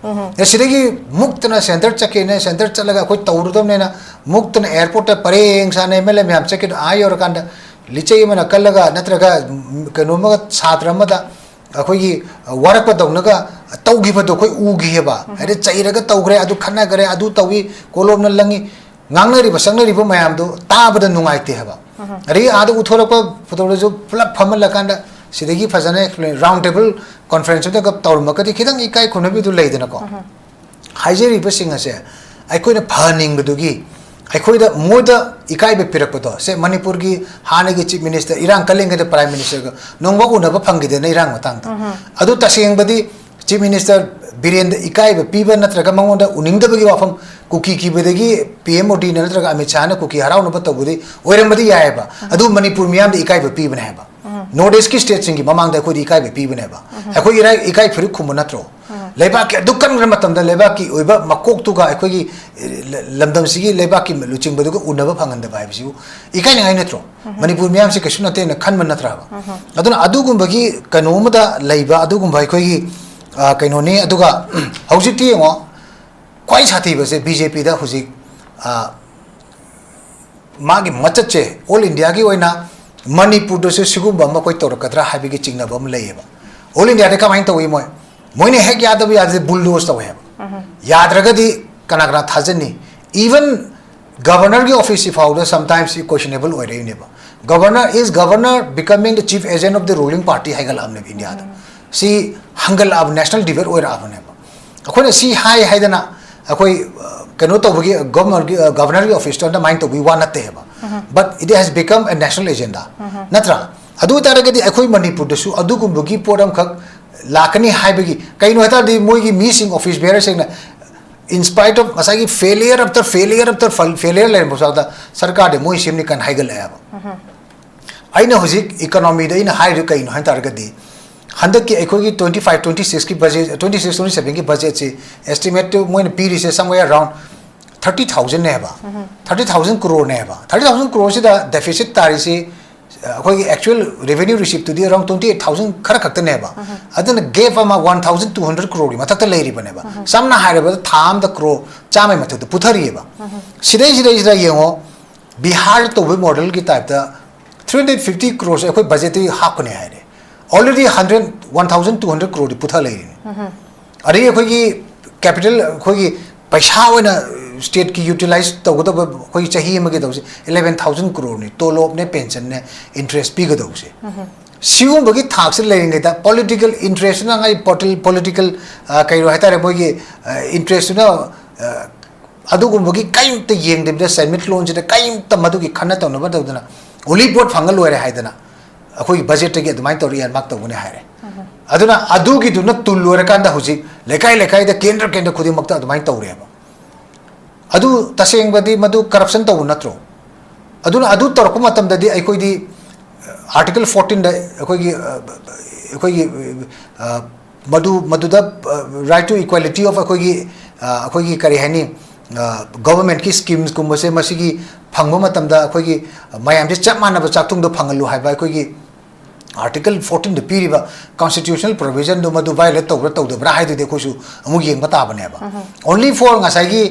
एसिदगी मुक्तना सेंटर चकेने सेंटर चलगा अखोइ तौरुदमनेना मुक्तना एयरपोर्ट परेंग साने मेले म्याम चके आय और कांदा लिचै मना कलगा नत्रगा कनोमगा छात्र मदा अखोगी वारक दौनगा तौगिबदो अखोइ उगिहेबा अरे चैरगा तौग्रे अदु खन्नागरे अदु तौगी कोलोमना लंगी ngangnariba sangnariba mayamdo tabada nungaite haba ari adu uthorapa fotojo pulla phamala kanda sidagi fazana round table conference da gap tawmakati khidang ikai khonabi du leidena ko haijeriba singa se aikoina phaning budugi अखोइदा मोइदा इकाई बे पिरकपदो से मणिपुर की हानेगी chief minister इरांग कलेंगे the prime minister को नोंगबा उनबा फंगिदे न इरांग मतंग अदु तसेंगबदी चीफ मिनिस्टर बिरेंद्र इकाई बे पीबा नत्रगा मंगोंदा उनिंगदबगी वाफम कुकी कीबदगी पीएमओडी नत्रगा अमित शाह न कुकी हराउनबा तबुदी ओइरमबदी यायबा अदु मणिपुर मियाम द इकाई बे पीबने हैबा नॉर्थ ईस्ट की स्टेट सिंगी ममांग द कोई इकाई बे पीबने हैबा अखोइ इकाई फिरु खुम नत्रो लेबाक के दुकन ग्रम मतमदा लेबाक की ओइबा मकोक तुगा अखोगी लमदम सिगी लेबाक की लुचिंग बदुगा उनबा फंगंदा बाइबसिउ इकाई नगाई नत्रो मणिपुर मियाम से कशु नते न खन मन नत्रा अदुना अदुगुंबगी कनोमदा लेबा अदुगुंबा अखोगी कइनोनी अदुगा हौजिति ngo क्वाइ साथी बसे बीजेपी दा हुजि मागी मचचे ऑल इंडिया की ओइना मणिपुर दसे सिगुंबा म कोइ तोरकद्रा हाबिगी चिंगनाबम लेयेबा ऑल इंडिया दे कमाइन तोइ मोइने हेक यादब यादे बुलडोज तवे याद्रगदी कना कना थाजनी इवन गवर्नर की ऑफिस फाउड समटाइम्स क्वेश्चनेबल ओइ रेनेबा governor becoming the chief agent of the ruling party हाइगल आमने इंडिया दा सी हंगल अब नेशनल डिबेट ओइ राबनेबा अखोने सी हाई हाइदना अखोइ कनो तोबगी गवर्नर की ऑफिस तो माइंड तो वी वा नते हेबा but it has become a national agenda नत्रा अदु तारगदी अखोइ मणिपुर दसु अदुगुंबगी पोरम खक lakani haibagi kaino hata di moigi missing office bearer sengna in spite of asagi failure after failure le bosada sarkar de moi simni kan haigal aya aina hojik economy da ina hairu kaino han targadi handak ki ekoi 25 26 ki budget 26 27 ki budget se estimate to moi piri se somewhere around 30,000 ne ba 30,000 crore ne ba 30,000 crore se da deficit tari se akoi actual revenue received to the around 28,000 khara khakta ne ba adana gave ama 1,200 crore ma takta leiri bane ba samna haire ba tham da crore chamai ma takta puthari ba sidai yengo Bihar to we model ki type da 350 crores akoi budget half ne haire already 1,200 crore putha leiri are akoi ki capital akoi ki paisa oina state ki utilize to go koi chahi ma ge dose 11,000 crore ni tolop ne pension ne interest pi ge dose sium bagi thak se leing da political interest na ngai political kai ro hata re moi ge interest na adu gum bagi kai te yeng de summit loan je kai ta madu ki khana to no ba dana only port phangal lore haidana akoi budget ge admai to rian mak to ne haire aduna adu gi duna tul lore kan da huji lekai da kendra khudi mak ta admai to re ba adu taseng badi madu corruption to natro aduna adu torko matam dadi aikoi di article 14 da aikoi madu da right to equality of aikoi kari hani government ki schemes kum se masigi phangba matam da aikoi mayam je chap mana ba chaktung do phangalu hai ba aikoi Article 14 the period constitutional provision do madu violate to bra hai de ko su amu yeng bata bane ba only for ngasai gi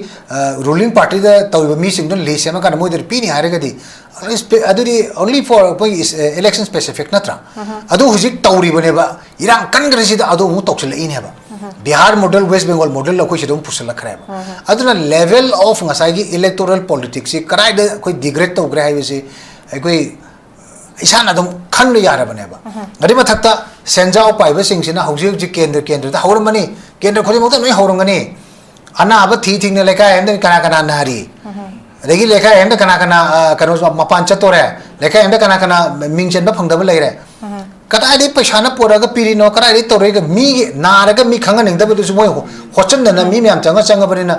ruling party da to mi sing don le sema kan mo der pi ni hare ga di adu di only for election specific natra adu hujik tauri bane ba irang kan gar si da adu mu toksel in ha ba Bihar model West Bengal model la ko shi dum pusal khra ba adu na level of ngasai gi electoral politics si karai da koi degrade to gra hai se koi isana dum khanlu yara bane ba gari mathakta senjao paiba singsina hauji ji kendra da hauramani kendra kholi mokta noi haurangani ana aba thi thing ne leka em kana nari regi leka em kana kano mapan chatore leka em kana mingchen ba phangda ba leire kata ai paisa na pora ga piri no kara ai tore ga mi na ra ga mi khanga ning da ba du moi hochen na mi myam changa bari na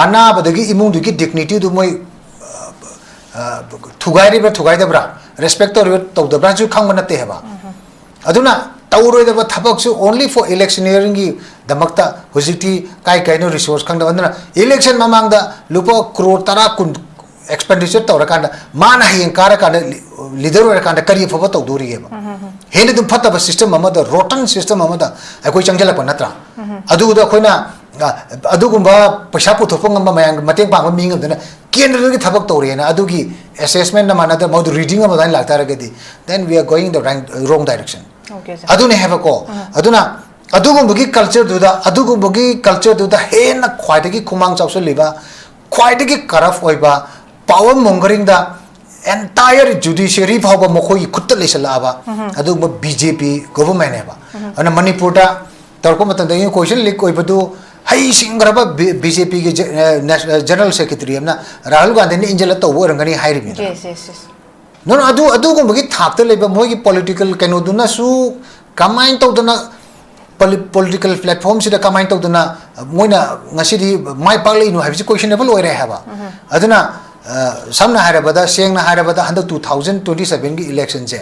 ana ba da gi imung du gi dignity du moi thugai da bra respect to the branch khang na te heba aduna tauroi da thabak su only for electioneering gi damakta hojiti kai no resource khang da andana election mamang da lupa crore tara kun expenditure to ra kan mana hing kara kan leader ra kan kari phoba to dori ge ba hen dum phata ba system ama da rotten system ama da akoi changjala pa natra adu da khoina adu gumba paisa puthopang ma mayang mateng pang mi ngam dana kendra gi thabak to re na adu gi assessment na mana da mod reading ama dan lagta ra ge di then we are going the wrong direction okay sir adu ne have ko aduna adu gumba culture du da hen na khwai da gi khumang chawso liba khwai da gi corrupt oiba power mongering da entire judiciary phaba mokhoi khutta lesala ba adu BJP government ne ba ana Manipur da tarko matan da question leak koi badu hai singraba BJP ge general secretary amna Rahul Gandhi ni injala to orangani hairi mi yes no adu ko bagi thakta leba moi gi political kano duna su kamain to duna political platform sida kamain to duna moina ngasi di mai pakle no habi questionable oi re haba aduna samna harabada sengna harabada 2027 gi election je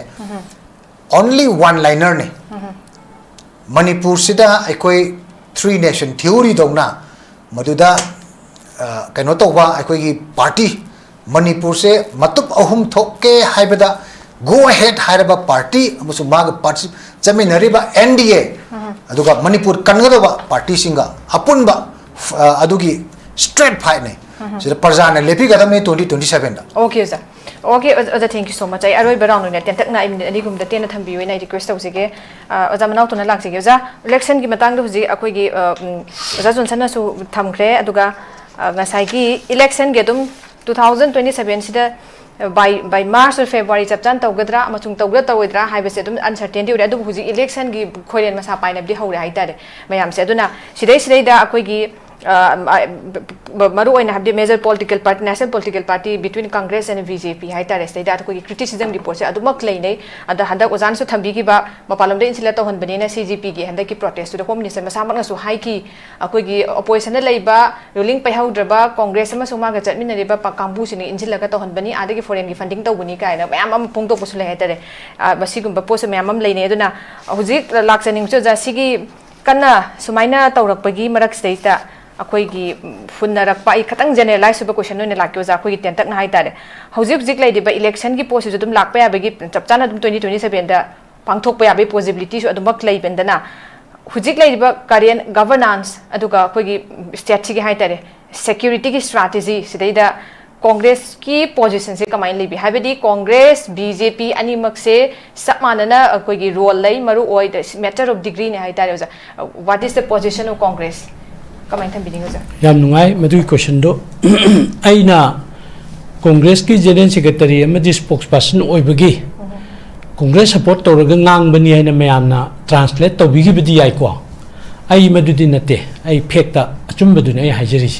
only one liner ne Manipur sida aikoi three nation theory dongna maduda kano to ba aikoi gi party Manipur se matup ahum thokke haibada go ahead haraba party amusu mag party chaminari ba NDA aduga Manipur kangada ba party singa apun ba adugi straight fight ne sida parjana lepi gadam ne 2027 da okay sir okay oja thank you so much I aroi baround ne tentak na imni ani gum da ten thambi we na request tawse ge oja manau to na lak ge oja election gi matang do ji akoi gi oja johnson na su thamkhre aduga ngasai gi election ge dum 2027 sida by March or February chapchan tawgadra amachung tawga tawidra haibase dum uncertainty ure adu huji election gi khoren masa paina bdi hore haitare mayam se aduna sidai da akoi gi maru oina habdi major political party national political party between Congress and BJP hai tare state da ko criticism report se adumak leinei ada handak ozan su thambi ki ba mapalom de insila to hon bani na CGP gi handak ki protest to home minister masamak na su hai ki akoi gi opposition na leiba ruling pai haudraba Congress ma suma ga chatmin na ba pakambu sini insila ka to hon bani adagi foreign gi funding to buni kai na mayam am pung to pusul hai tare basi gum ba pos mayam am leinei aduna hujik laksaning chu ja sigi kana sumaina tawrakpagi marak state ta akoi gi funnarak pa I khatang generalize suba question no ne lakyo za akoi gi tentak na hai tare hojik hojik lai diba election gi post ju dum lakpa ya bagi chapchana dum 2027 da pangthok pa ya be possibility su adum klai bendana hojik lai diba Korean governance aduga akoi gi state gi hai tare security gi strategy sidai da Congress ki position se kamai libi habedi Congress BJP ani makse sapmanana akoi gi role lai maru oi the matter of degree ne hai tare what is the position of Congress kamai tham bining uza yam nungai madu question do aina Congress ki general secretary amadi spokesperson oibagi Congress support tawraga ngang bani haina mayamna translate tawbigi bidi ai ko ai madudi nate ai fekta achum badune ai hajiri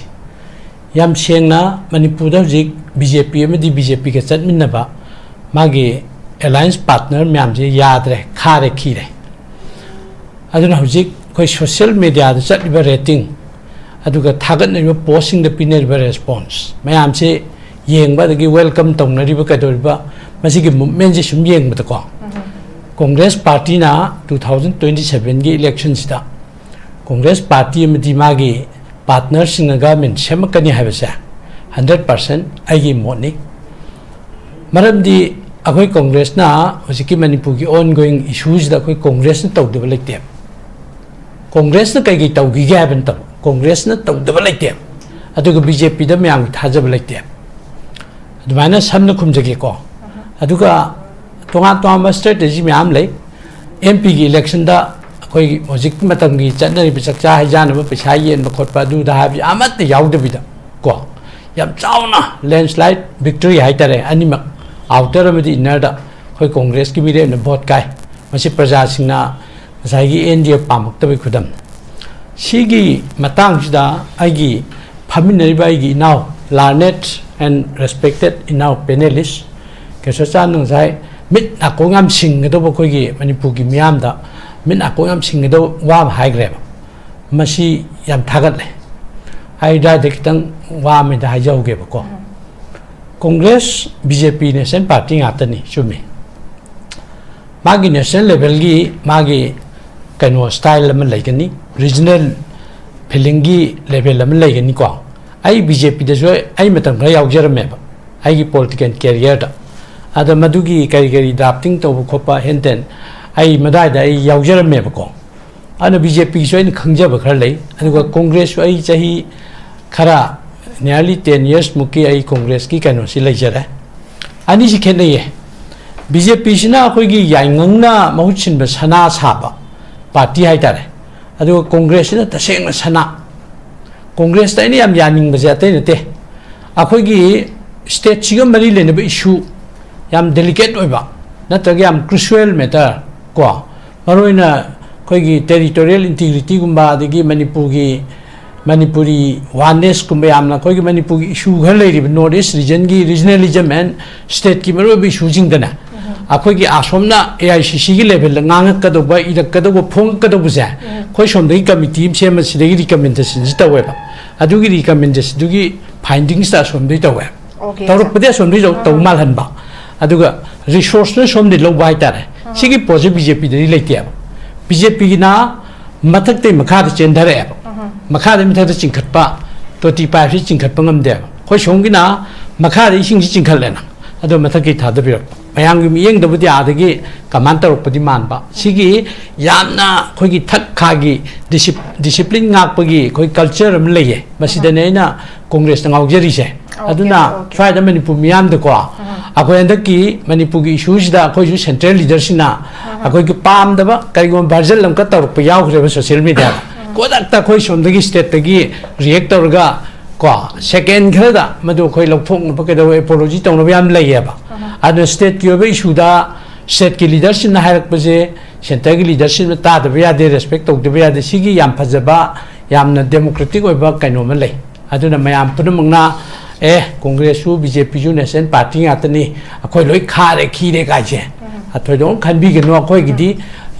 yam sengna Manipur da jik BJP amadi BJP ke chatminna ba magi alliance partner myam je yadre khare khire aduna hujik koi social media da chatliba rating aduga thagat na posting the pinel response mayam se yengba da gi welcome tong na riba ka doriba masigi movement je sum yeng ba ko Congress party na 2027 gi election sida Congress party amadi magi partner sing na government semakani habasa 100% agi moni maramdi akoi Congress na hosiki Manipur gi ongoing issues da akoi Congress na tawdeba lekte Congress na kai tawgi ga ban taw Congress na tawdeba lekte aduga BJP da myang thajaba lekte adumana samna khumjage ko aduga tonga tonga strategy myam lei MP gi election da koi hojik matam gi chanari bisakcha hajana ba pisa yen ba khotpa du da habi amat yaudabida ko yam chauna landslide victory haitare animak outer amadi inner da koi Congress ki mire na vote kai masi praja singna sai gi NDA pamak tabi khudam sigi matang sida agi phaminari ba agi now learned and respected in our panelists KISHORCHANDRA nang sai mit akongam sing do ba koi gi Manipur gi miam da min akongam sing do wa hai greba masi yam thagat le ai da de kitang wa me da hajau ge ba ko Congress BJP nation party ngatani chumi magi national level gi magi kano style lam laigani regional feeling gi level lam laigani ko ai BJP da jo ai matam ga yaw jerame ba ai gi political career da ada madugi kari drafting to khopa henten ai madai da ai yaw jerame ba ko ana BJP so in khangjaba khar lei aduga Congress ai chahi khara nearly 10 years muki ai Congress ki kano si leijara ani si khenai ye BJP sina khoi gi yaingang na mahuchin ba sana saba party hai tare aduga Congress na taseng na sana Congress ta ni am yaning ba jate ne te akhoi gi state chiga mari le ne ba issue yam delicate oi ba na ta yam crucial matter ko maroina khoi gi territorial integrity gumba adigi Manipuri oneness kumba yamna khoi gi Manipur gi issue ghar le ri north east region gi regionalism and state ki maro bi issue jing dana akhoi gi asomna AICC gi level ngang ka do ba irak ka do phong ka do buja khoi som dei committee sem se dei recommendation ji tawe ba adu gi recommendation du gi findings ta som dei tawe tawruk pade som dei taw mal han ba aduga resource na som dei lo bai tare sigi positive BJP dei leite ba BJP gi na mathak te makha de chendare ba makha de mathak de chingkhat pa to ti pa si chingkhat pangam de khoi som gi na makha de ising si chingkhat lena adu mathak gi tha da bi mayang gi miyeng da budi adagi kaman tarok padi man ba sigi yamna khoi gi thak kha gi discipline ngak pagi khoi culture am leye masida ne na Congress na ngau jeri se aduna try da Manipur miyam da ko akoi andaki Manipur gi issues da khoi ju central leadership na akoi gi pam da ba kai gom version lam ka tarok pa yaw khre social media ko dak ta khoi som dagi state tagi react torga ko second khre da madu khoi lokphong ba ke da apology tong no yam leye ba adu state ki obe issue da state ki leadership na harak pa je center ki leadership na ta da ya de respect to de ya de sigi yam phajaba यामना democratic ओइबा कैनो में ले अदुना मयाम पुनमंगना Congress BJP national party आतनी अखोय लोई खारे खीरे गाइजे अथोदों खनबीगनो अखोयगिदी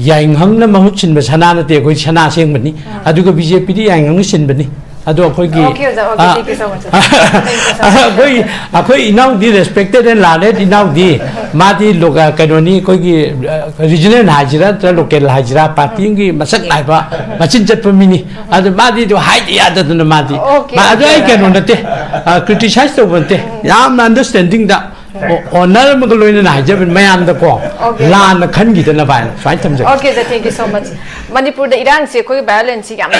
याइंगहंगना महुत सिनबा सना नते अखोय सना सेंगबनी अदुगा बीजेपी दी याइंगहंग सिनबनी अदो अखोयगी अखोय इनाउ दी रेस्पेक्टेड एंड लानेड इनाउ दी मादी लोगा कैनोनी कोई रीजनल हाजिरा त्र लोकल हाजिरा पार्टी की मसक नाइबा मचिन चटप मिनी अदो मादी जो हाइड याददन मादी मा अदो आई कैनो नते क्रिटिसाइज तो बनते याम अंडरस्टैंडिंग दा ऑनर मगलोइन ना जब मयाम द को लान खनगी द बाय स्वाइ थमजे okay thank you so much Manipur द इरान से कोई बैलेंस याम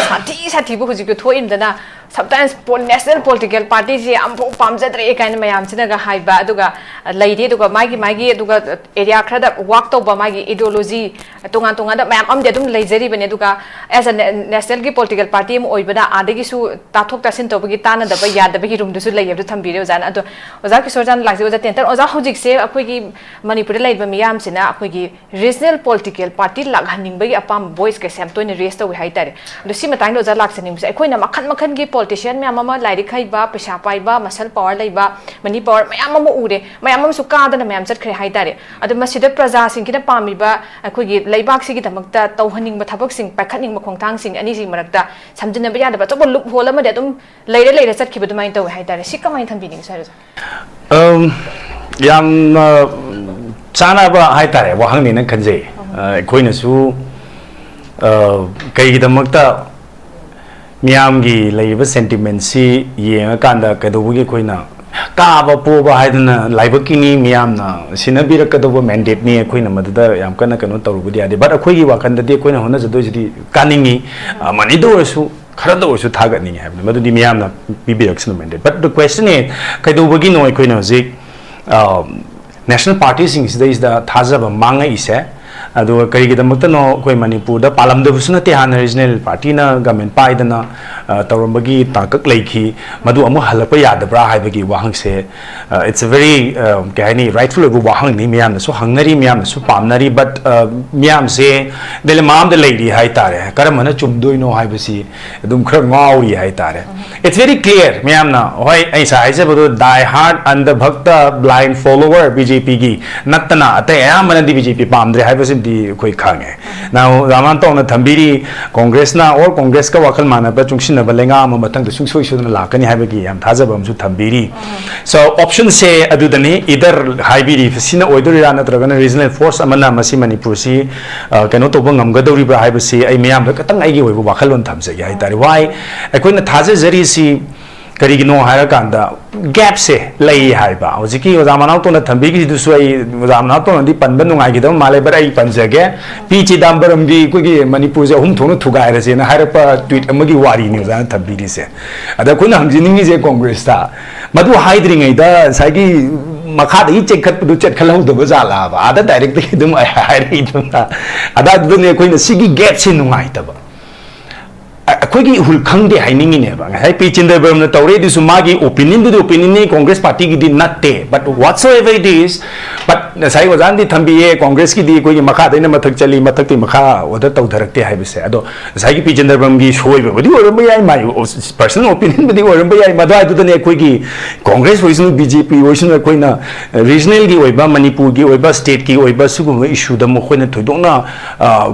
साथी बु हुजिक थोइन दना sometimes national political party ji am pamjadre kain mayam china ga haiba aduga leide aduga magi aduga area khada work to ba magi ideology tonga da mayam am de dum leijari bane aduga as a national gi political party am oibada adagi su tathok tasin to bagi tana da ba ya da bagi room du su leiyab du thambire ozana ado oza KISHORCHANDRA lagse oza tenter oza hojik se akoi gi manipur laiba miyam china akoi gi regional political party laghaning bagi apam voice ke sem toine raise to hai tare do si matang oza laksaning se akoi na makhan gi politician मैम like खाइबा पैसा पाइबा muscle power लेबा money power मैम उरे मैम कादना मैम चटखरे हाइतारे अदु मसिद प्रजा सिंगिना पामिबा अखोगी लेबाक सिगी दमकता तौहनिंग थबकसिंग पाखनिंग खोंगथांगसिंग अनि सिंग मरकता समजिनबा यादबा चबो लुप होल अमदे अदुम लेरे चटखिबा दुमाइन तौ हाइतारे सि कमाइन थंबिनिंग सर याम चानाबा हाइतारे वहांगनिना खंजे अखोइनसु कईगिदमकता मियाम की लाइव सेंटिमेंट सी ये कांदा कदोबुगी कोइना काबा पोबा हाइदना लाइव किनी मियाम ना सिनबिर कदोबो मैंडेट नि कोइना मददा याम कना कनो तरुबुदी आदि बट अखोइगी वाखंददि कोइना होना जदोजिदि कानिंगी मनी दोरसु खरा दोरसु थागनि हाबने मदुदि मियाम ना बिबिरक्सन mandate but the question is कदोबुगी नो कोइना जी नेशनल पार्टी सिंग इज द थाजब मांगा इसे अदो करीगिदमक्तनो कोई मणिपुर द पालमदबुसुनते हान रीजनल पार्टी ना गवर्नमेंट पाइदना तौरमबगी ताकक लेखी मदु अमु हलप यादब्रा हाइबगी वाहंग से इट्स अ वेरी कहनी राइटफुल अबु वाहंग नि मियाम सो हंगनरी मियाम सो पामनरी बट मियाम से देले माम द लेडी हाइ तारे करमना चुमदोइनो हाइबसी अदुम खर गाउरी हाइ तारे इट्स वेरी क्लियर मियाम ना होय ऐसा ऐसे बदु डाई हार्ड अंध भक्त ब्लाइंड फॉलोवर बीजेपी की नत्तना अते यामना दी बीजेपी पामद्रे हाइबसी दी कोई खांगे नाउ रामान तो न थंबीरी कांग्रेस ना और कांग्रेस का वखल मानब चुंगसिन बलेंगा म मतंग सुंगसोई सुदन लाकनी हाइबगी याम थाजबम सु थंबीरी सो ऑप्शन से अदुदनी इधर हाइबीरी सिना ओइदोरिरा नत्रगन रीजनल फोर्स अमना मसी मणिपुर सी कनो तोब ngमगदौरिब्रा हाइबसी आई मियाम कतंग आइगी ओइबो वखलोन थमसे हाइ तारि वाई अकोइन थाजे जरी सी करीगिनो हायर कांदा गैप से लई हाइबा हजिकी ओजामनाव तो न थंबीगी दुसु आई ओजामनाव तो नदी पनबन नुंगाइगिदो माले बर आई पंजगे पीची दामबरम गी कोगी मणिपुर से हुम थोनो थुगाइर से न हायर प ट्वीट अमगी वारी नि ओजा थंबीगी से अदा कुन हमजिनिंगी जे कांग्रेस ता मदु हाइद्रिंगैदा साइगी मखादगी चेखत चेखलहु दब जाला बा आदा डायरेक्ट दुम हाइरि दुम अदा दुने कोइन सिगी गैप से नुंगाइतबा अखोगी हुल खंगदे हाइनिंगी ने बा हाइ पी चिंदरबम न तौरे दिसु मागी ओपिनियन ने कांग्रेस पार्टी की दि नत्ते but whatsoever it is but साइ वजान दि थंबिए कांग्रेस की दि कोई मखा दैना मथक चली मथक ति मखा ओदर तौधरक्ते हाइबसे अदो साइ की पी चिंदरबम की सोइबे बदि ओरम याइ माइ पर्सनल ओपिनियन बदि ओरम याइ मदा दुदने कोई कांग्रेस होइसनु बीजेपी होइसनु कोइना रीजनल की ओइबा मणिपुर की ओइबा स्टेट की ओइबा सुगुम इशू द मखोइना थोइदोना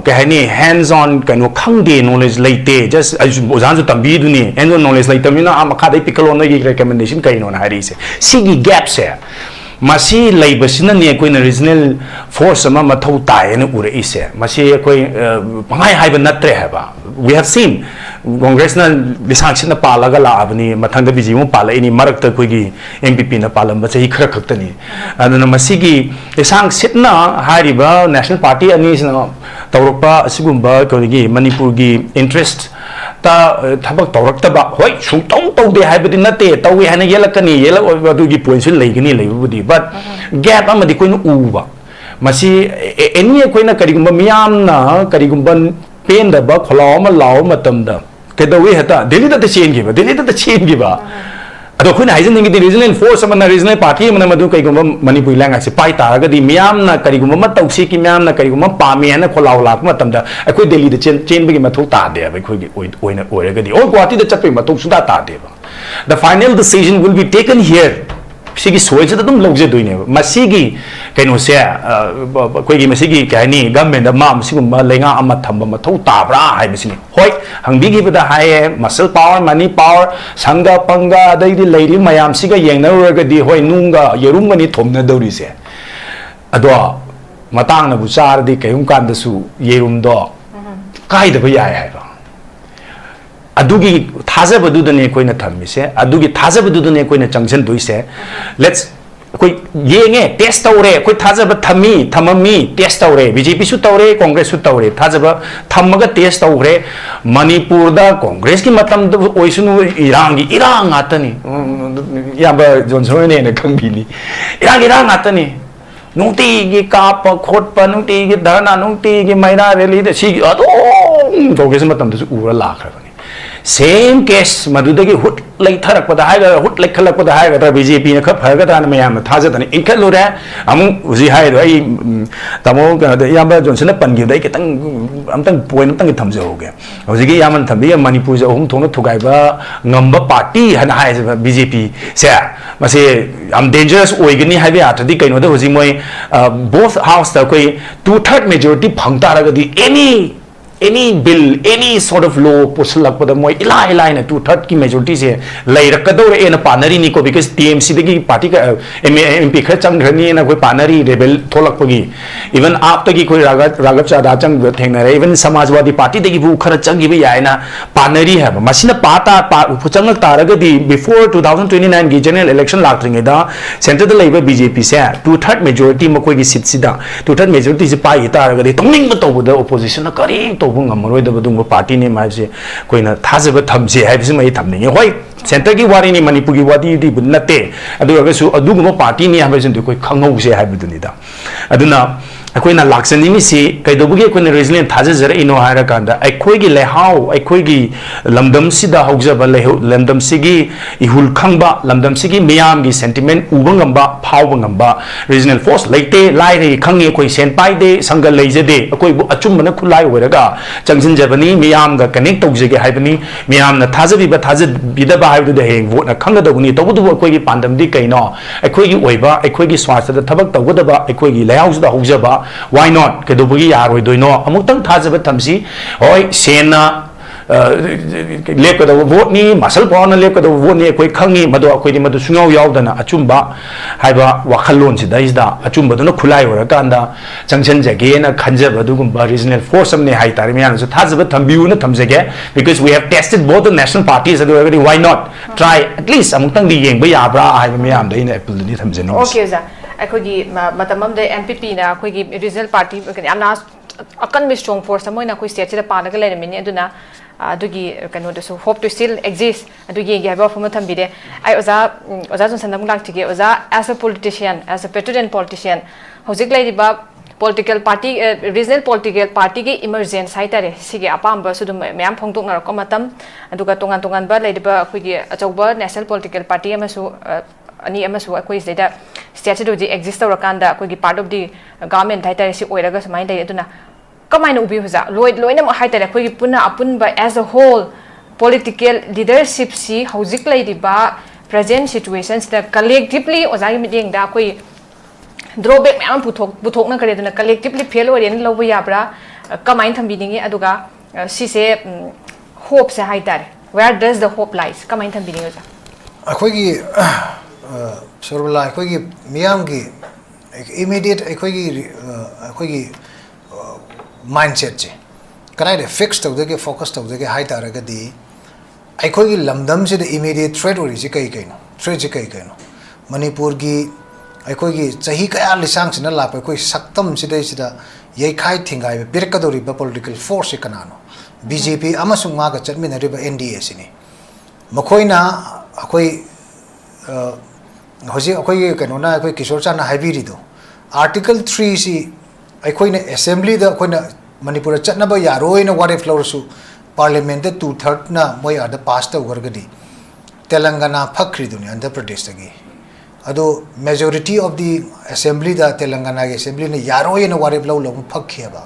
कहनी हैंड्स ऑन कनो खंगदे नॉलेज लेते ओजान तंबी एंड नॉलेज लेटमीना मखाद पिकलोन रेकमेंडेशन कहीं हारी से सिगी गैप से मसी लेबसिनने अखोइना रीजनल फोर्स अमा मथौ तायेन उरइसे मसी अखोइ पंगाइ हाइब नत्रे हैबा वी हैव सीन कांग्रेस ना बिसांगसिन पालगा लाबनी मथंग बिजिमो पालइनी मरकत कोइगी एमपीपी ना पालम चही खर खक्तनी अदना मसीगी बिसांग सिटना हारिबा नेशनल पार्टी अनीसना तौरपा असिगुंबा कोइगी मणिपुर की इंटरेस्ट ता थबक तौरक्तबा होय सुंतौ तौदे हाइबदि नते तौवे हाना येलकनी येलक अदुगी पॉइंट सु लेगनी लेबुदी बट गैप अमदि कोइन उबा मसी एनी कोइना करिगुंबा मियामना करिगुंबा पेंदबा खलाव म लाव मतमदा केदवे हता दिल्ली द चेंगिबा अदो खुना हाइजन निंगी रीजनल फोर्स अमना रीजनल पार्टी अमना मदु कईगुम मणिपुर लैंग्वेज से पाई तारगदी मियामना करीगुम म तौसी की मियामना करीगुम पामे हना खोलाव लाक मतमदा अखोई दिल्ली द चेनबगी मथौ तादे अखोई ओइना ओइरगदी ओ गुवाहाटी द चपे मथौ सुदा तादे the final decision will be taken here सिगी सोइज द दुम लौजे दोइने मसीगी कइनो से कोइगी मसीगी कहनी गवर्नमेंट मा मसीगुम लेंगा अमा थंब मथौ ताब्रा हाइबसिनी होय हंबिगी बदा हाय मसल पावर मनी पावर संगा पंगा दैदि लेरि मयाम सिगा येंगनरगदी होय नुंगा येरुमगनी थोमना दौरी से अदो मतांग न बुचारदी कयुम कांदसु येरुमदो काइदबा याय हाइबा अदुगी थाजबदुदने कोइना थम्मिसे अदुगी थाजबदुदने कोइना चंगसन दुइसे लेट्स कोई येंगे टेस्ट तौरे कोई थाजब थम्मी थममी टेस्ट तौरे बीजेपी सु तौरे कांग्रेस सु तौरे थाजब थम्मगा टेस्ट तौरे मणिपुर दा कांग्रेस की मतम द ओइसुनु इरांग आतनी याबा जोनसन ने खंगबिनी इरांग आतनी नुंती की काप खोट नुंती की धरना नुंती की मैना रैली द सी अदो कांग्रेस मतम द उरा लाखरबनी सेम केस मधुदगी हुट लेथरकपदा हाइगा हुट लेखलकपदा हाइगा बीजेपी ने खफरगदा मयाम थाजदने इनखलुरे अमु उजी हाइदो आई तमो याम जोनसन पनगिदai कितंग अमतंग पॉइंट तंग थमजे होगे होजिगी यामन थंबी मणिपुर जे अहुम थोनो थुगाइबा ngamba पार्टी हन हाइ बीजेपी से मसे am dangerous ओइगनी हाइबे आथदि कइनो द होजि मोय बोथ हाउस द कोइ 2/3 majority फंगतारगदी any bill, any sort of law, puslak pada moi ilai na 2/3 की majority से लई रखदोरे एना पानरी निको because TMC दगी पार्टी का MP खर चंग घनी ना कोई पानरी रेबेल थोलक पगी even आप तगी कोई राघव चादा चंग थेंगना रे even समाजवादी पार्टी दगी बु खर चंगी भी आए ना पानरी है मसिना पाता फुचंग तारगदी before 2029 की जनरल इलेक्शन लाक्रिंगे दा सेंटर द लेबा BJP से 2/3 majority मकोई की सीट सिदा 2/3 majority से पाई तारगदी तंगनिंग बतोबद opposition ना करी तो ngamaroidabadung party ne ma se koina thajaba thamse haibisi mai thamning hoi center ki wari ni manipur ki wadi di bunate aduga su aduguma party ni haibisi koi khangau se haibiduni da aduna अखोइना लाक्सनिमी से कइदोबुगे अखोइना resilient थाजजर इनो हायरा कांदा अखोइगी लेहाउ अखोइगी लमदम सिदा हौजबा लमदम सिगी इहुल खंगबा लमदम सिगी मियाम गी sentiment उबंगंबा फावबंगंबा regional force लेते लाइरे खंगे कोई सेन पाइदे संगल लेजदे अखोइ अचुमना खुलाई होरगा चंगजिन जबनी मियाम गा connect तौजगे हाइबनी मियाम ना थाजबिबा थाजबिदबा हाइबदे हे vote ना खंगदबुनी तबुदु अखोइगी पांदमदी कइनो अखोइगी ओइबा अखोइगी स्वास्थ्य थबक तौगदबा अखोइगी लेहाउसदा हौजबा why not kedobugi yaroi doino amutang thajaba thamsi hoi sena lepkada vote ni masal pawana lepkada vote ni koi khangi madu akoi di madu sungau yaudana achumba haiba wakhalon si daisda achumba duna khulai ora kanda changchen jage na khanjaba dugumba regional force amne hai tari myan so thajaba thambiu na thamjage because we have tested both the national parties and already why not try at least amutang di yengba yabra haiba myam da ina apple ni thamjani okay za अखोगी मतमम they MPP ना अखोगी regional party यामना अकन में strong force मोइना कोई state से पालग लेरमिनी अदुना अदुगी कनो दसु होप टू स्टिल एग्जिस्ट अदुगी गेबा फम थंबिदे आई ओजा जोनसन लाक्तिगे ओजा as a politician as a patron politician होजिक लेरिबा political party regional political party की emergence हाइतारे सिगे अपाम सुदुम मैम फोंदोकनरको मतम अदुगा तोंगान तोंगान बा लेदिबा अखोगी अचौबा national political party अमसु ani amasu akoi sida state do exist tawrakanda akoi gi part of the government haitare si oiraga samai dai aduna kamaina ubi huja loina ma haitare akoi gi puna apunba as a whole political leadership si hojik lai diba present situations the collectively ozai meeting da akoi drawback myam puthok na kare aduna collectively fail ore na lobu yabra kamain thambiningi aduga si se hope se haitare where does the hope lies kamain thambiningi ja akoi gi SURBALA अखोगी मियाम की immediate अखोगी mindset से कनाइदे fix तौदगे focus तौदगे high तारगदी अखोगी लमदम से immediate threat ओरी से कई कइनो threat से कई कइनो मणिपुर की अखोगी चही कया लिसांग से न लाप अखोई सक्तम सिदे सिदा यैखाइ थिंगाइ बिरकदोरिबा पॉलिटिकल फोर्स से कनानो BJP अमसुंग मागा चटमिनरिबा NDA सिनी मखोइना अखोई हजी अखोई कनोना अखोई किशोरचांद्र हाइबिरिदो आर्टिकल 3 सी अखोइना असेंबली द अखोइना मणिपुर चटनबा यारोइना वारे फ्लोरसु पार्लियामेंट 2/3 ना मोय आदा पास तौगरगदी Telangana Phakriduni Andhra Pradesh tagi ado majority of the assembly da Telangana ge assembly ne yaro ye na warep law lo phakhiaba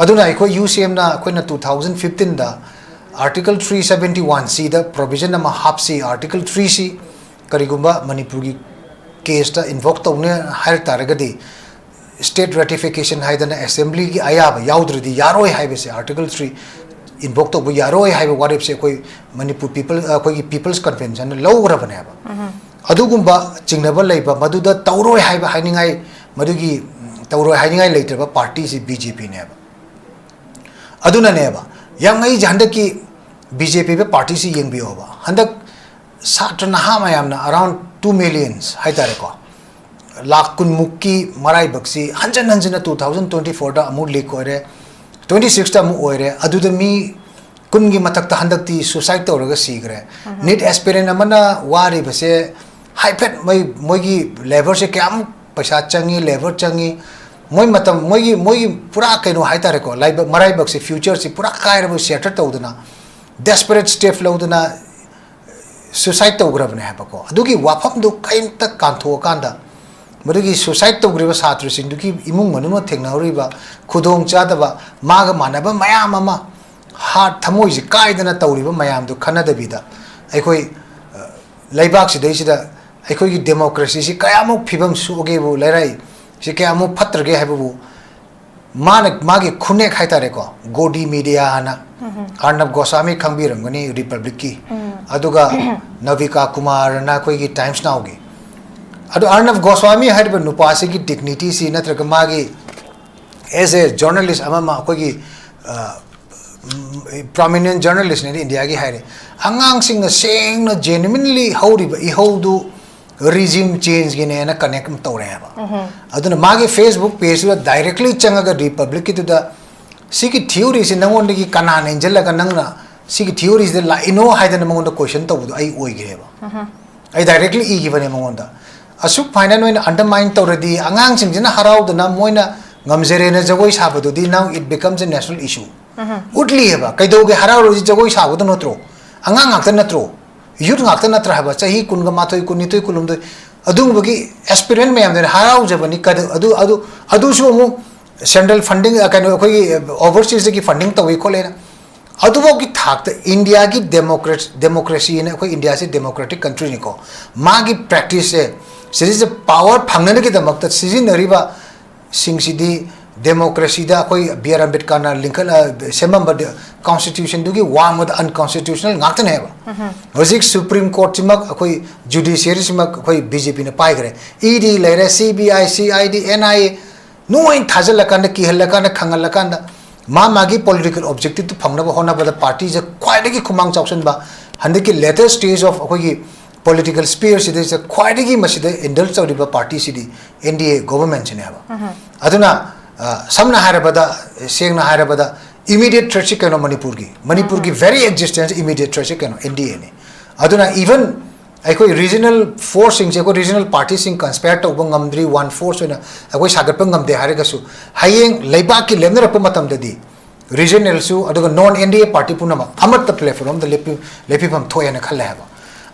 aduna ikoi UCM na koi na 2015 da article 371C da provision na hapsi article 3C karigumba Manipur gi case ta invoke tawne har taragadi state ratification haidana assembly gi ayaba yaudridi yaro haibe se article 3 invoke to yaro haibe warep se koi Manipur people koi people's convention law gra baneba adugumba chingnaba leiba maduda tawroi haiba hainingai madugi tawroi hainingai leitraba party si BJP neba aduna neba yangai jandaki BJP be party si yengbiyoba handak satra naha mayamna around 2 millions haitare ko lakh kun mukki marai baksi hanjan hanjana 2024 da amu leak ore 26 ta amu oire aduda mi kungi matak ta handak ti suicide tawraga sigre need aspirant amana wari base haipet moigi labor se kyam paisa changi labor changi moi matam moigi pura kaino haitare ko lai marai baksi future si pura kaira shattered tawduna desperate step lawduna suicide tawgrabne habako adugi wafam du kainta kantho kanda madugi suicide tawgriba satru sinduki imung manuno thengnauriba khudong chadaba maga manaba mayam ama heart thamoi ji kaidana tawriba mayam du khanadabida aikoi laibak si deisida aikoi gi democracy si kayamuk phibam suge bu lairai si kayamuk phatrge habu magi khune khaitare ko godi media ana Arnab Goswami khangbiramgani republic ki aduga Navika Kumar na koi gi Times Now gi adu Arnab Goswami haiba nupasi gi dignity si natraga magi as a journalist ama koi gi prominent journalist in India gi haire angang sing na seng na genuinely howriba I howdu regime change gi ne na connect tawre ba aduna magi Facebook page la directly changaga republic ki da sigi theories in nangon gi kanan angel ga nangna sigi theories de la ino haidana mangon da question tawdu ai oi gireba ai directly I givane mangon da asuk final no undermine tawredi angang sing jina harau dana moina ngamjere na jagoi sabadu di now it becomes a national issue utli heba kaido ge harau ro jagoi sabadu notro angang ngakta natro youth ngakta natra heba chahi kunga mathoi kunitoi kulumdoi adung bagi aspirant mayam de harau jabani kad adu su mu central funding kind of overseas ki funding tawi ko lena adubo ki thak India ki democracy in India se democratic country ni ko magi practice se is a power phangna ki damak ta sizin riba singsidi democracy da koi BR Ambedkar na linkan semam constitution du ki wam unconstitutional ngakta ne ba hojik supreme court chimak koi judiciary chimak koi BJP ne pai gare ED lere CBI CID NIA no in thajalakanda ki halakanda khangalakanda magi political objective to phangna hona ba party je quite khumang chausan ba handiki later stage of koi political sphere si is quite masida indulge ba party si NDA government ne ba aduna samna harabada sengna harabada immediate threat si kano Manipur gi very existence immediate threat si kano NDA ne aduna even aikoi regional forcing je ko regional party sing conspire to bangamdri one force na aikoi sagatpang ngamde haregasu hayeng leiba ki lemner pa matam dadi regional su aduga non NDA party punama amat platform the lepi pam thoyana khalla haba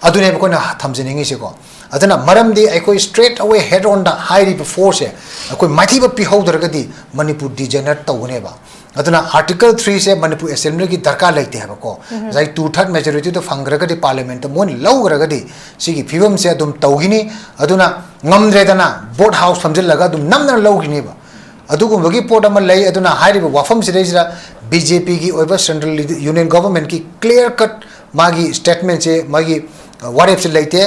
adune ko na thamjiningi se ko aduna maramdi aikoi straight away head on the high force aikoi mathi ba pi haudragadi Manipur degenerate tawne ba aduna article 3 se Manipur assembly ki darkar laite haba ko jai 2/3 majority to fangragadi parliament mon lawgragadi sigi phibam se adum tawgini aduna ngamdre dana board house famjil laga adum namna lawgini ba adugumagi port ama lai aduna hairi wafam sirejira BJP ki oiba central union government ki clear cut magi statement se magi what if laite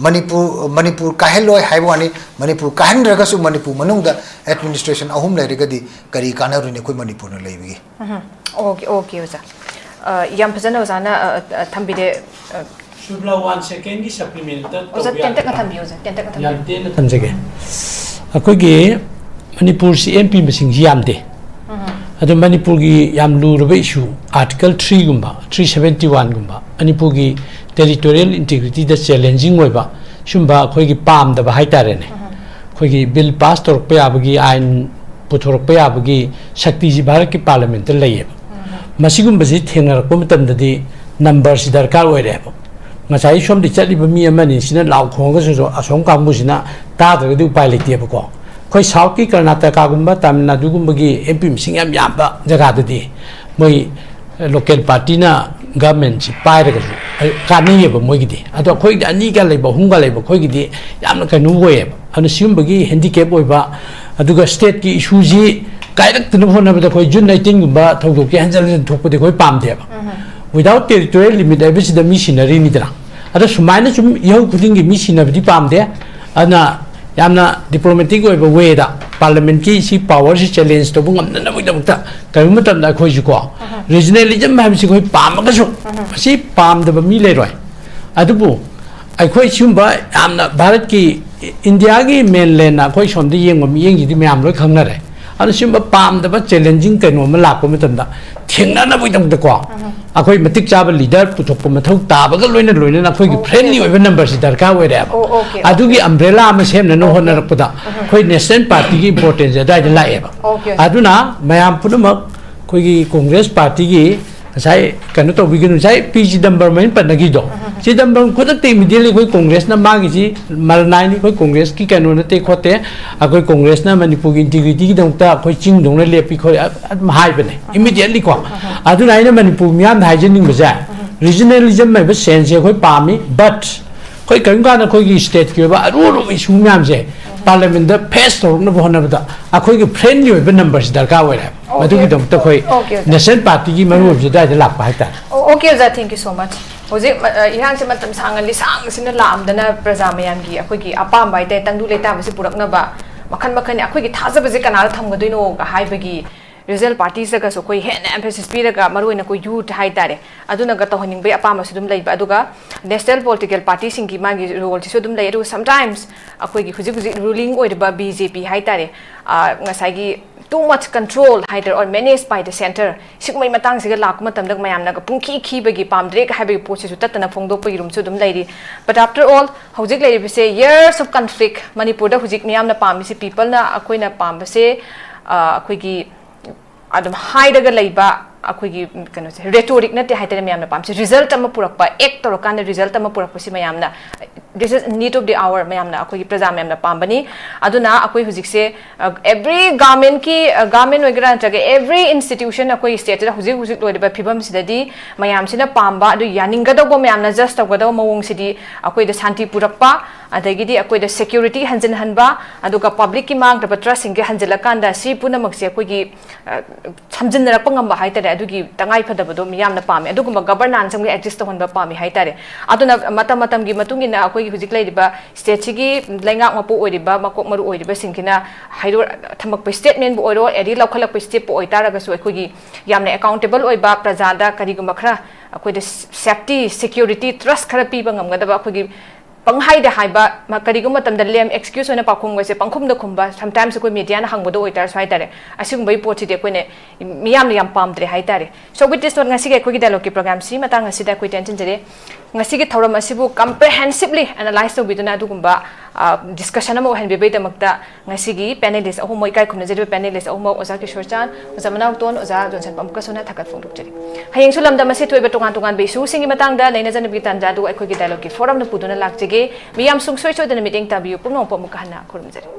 Manipur kaheloi haibani Manipur kahendragasu Manipur manungda administration ahum lairigadi kari kanarune koi Manipur na laibigi okay oza yam phajana ozana thambide Shubla 1 second ki supplemental oza tentak thambi oza tentak thambi yam ten thamjage akogi Manipur si MP masing yamde adu Manipur gi yam lurba issue article 3 gumba 371 gumba Manipur gi territorial integrity da challenging oiba shumba khoi gi pam da hai tare ne khoi gi bill pass tor pe abagi ain puthor pe abagi shakti ji bharat ki parliament laye masigum baji thengnar ko matam da di number si darkar oi re ngasai som di chali ba mi amani sina law khong ga so asong kam bu sina ta da du pai lekte ba ko khoi south ki karnataka gumba tamil nadu gumba gi mp mising yam yam ba jaga da di moi local party na government si pai daga ka ni ba moi gi di ato khoi da ani ga leba hung ga leba khoi gi di yam na ka nu we ba anu sim ba gi handicap oi ba aduga state ki issue ji kairak tnu hona ba khoi jun 19 gumba thok ki hanjal thok pa de khoi pam de ba without territorial limit abis the missionary ni dra ada sumaina sum yau kuding gi missionary di pam de ana yamna diplomatic oi ba way da parliament ki si power si challenge to bungam na mo dam ta kai matam da khoi ji ko regionalism ha si khoi pam ga su si pam da ba mi le roi adu bu ai khoi chum ba yamna bharat ki india gi mainland na khoi som di yeng ma mi yeng ji di myam loi khang na re adu sim ba pam da ba challenging kai no ma lak ko matam da theng na mo dam da ko akhoi matik cha ba leader puthok pa mathau ta ba ga loina na khoi gi friendly oi ba number si dar ka we re ba adu gi umbrella ma sem na no hona rak da khoi national party gi importance da da la e ba adu na mayam punamak khoi gi congress party gi sai kanu to bigin sai pg number main pa nagi do si number khodak te immediately khoi congress na ma gi ji malnai ni khoi congress ki kanu na te khote akhoi congress na manipur gi integrity gi dong ta khoi ching dong na lepi khoi hai ba ne immediately ko adu na ina manipur miam hai jin ning ba ja regionalism mai ba sense khoi pami but khoi kan ga na khoi gi state ki ba ru issue miam je parliament da face to na bo na ba akhoi gi friendly oi ba numbers dar ka we ra madu gi dong ta khoi national party gi maru je da lak ba ta okay za thank you so much hoje ihang se matam sangali sang sina lam dana praja mayam gi akhoi gi apam bai te tangdu le ta ba se purak na ba makhan makhan akhoi gi thaja ba je kana tham ga doino ga hai ba gi regional parties daga so koi hen emphasis pi daga maru na ko youth hai tare aduna ga to honing bai apam su dum lai ba aduga national political parties sing gi ma gi role so dum lai adu sometimes akhoi gi khuji ruling oi ba bjp hai tare ngasai gi too much control hider or managed by the center sikmai matang siga lak matam dak mayam na ga pungki khi bagi pamdre ka habi poche su tatana phongdo pa irum su dum lairi but after all hojik lairi be say years of conflict manipur da hojik miyam na pam si people na akoi na pam be se akoi gi adam haida ga laiba akoi gi kano se rhetoric na te haida miyam na pam se result ama purak pa ek to kan result ama purak si mayam na this is need of the hour mayam na akoi gi praja mayam na pam bani aduna akoi hojik se every government ki government oigra jaga every institution akoi state da hojik loi ba phibam sidadi mayam sina pamba adu yaninga da go mayam na just to go mawong sidi akoi da shanti purak pa adagi di akoi da security hanjin hanba aduga public ki mang da trust sing ge hanjila kanda si puna makse akoi gi samjin rak pangam ba haitare adugi tangai phadaba do miyam na pame aduguma governance sing exist to honba pame haitare aduna matam gi matungi na akoi gi hujik lai diba state gi laingak mapu oi diba makok maru oi diba singkina hairo thamak pe statement bu oiro edi lokhalak pe step oi taraga so akoi gi yamna accountable oi ba prajada kari guma khra akoi da safety security trust khara pi bangam ga da akoi gi panghai da haiba makari guma tam da lem excuse ona pakhum ga se pankhum da khumba sometimes ko media na hangbo do oitar sai tare asung bai pochi de ko ne miyam yam pam tre hai tare so with this one ngasi ga ko gi dialogue program si mata ngasi da ko tension jere ngasi gi thoram asibu comprehensively analyze to biduna du gumba discussion amo han be da makta ngasi gi panelist ahu moi kai khumna jere panelist ahu mo oza KISHORCHANDRA oza MANAOTON oza JOHNSON pam ka sona thakat phong duk jere hayeng sulam da masi toiba tongan be su singi matang da leina jan bi tan ja du ko gi dialogue forum na puduna lak jege miyam sung soi choi da meeting tabiu pumno pam ka hana khurum jere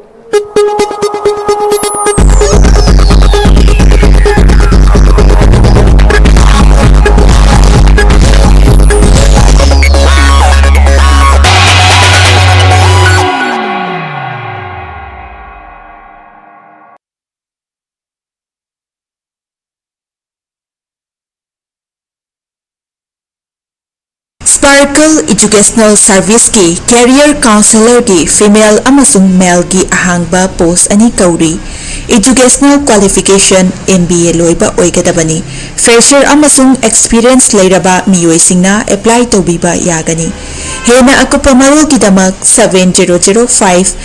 Sparkle Educational Service ki Career Counselor ki Female amasung Male ki ahangba post ani kauri Educational Qualification MBA loiba oigadabani Fresher amasung Experience leiraba miyoi singna apply tobiba yagani Hena akupa marul ki damak 7005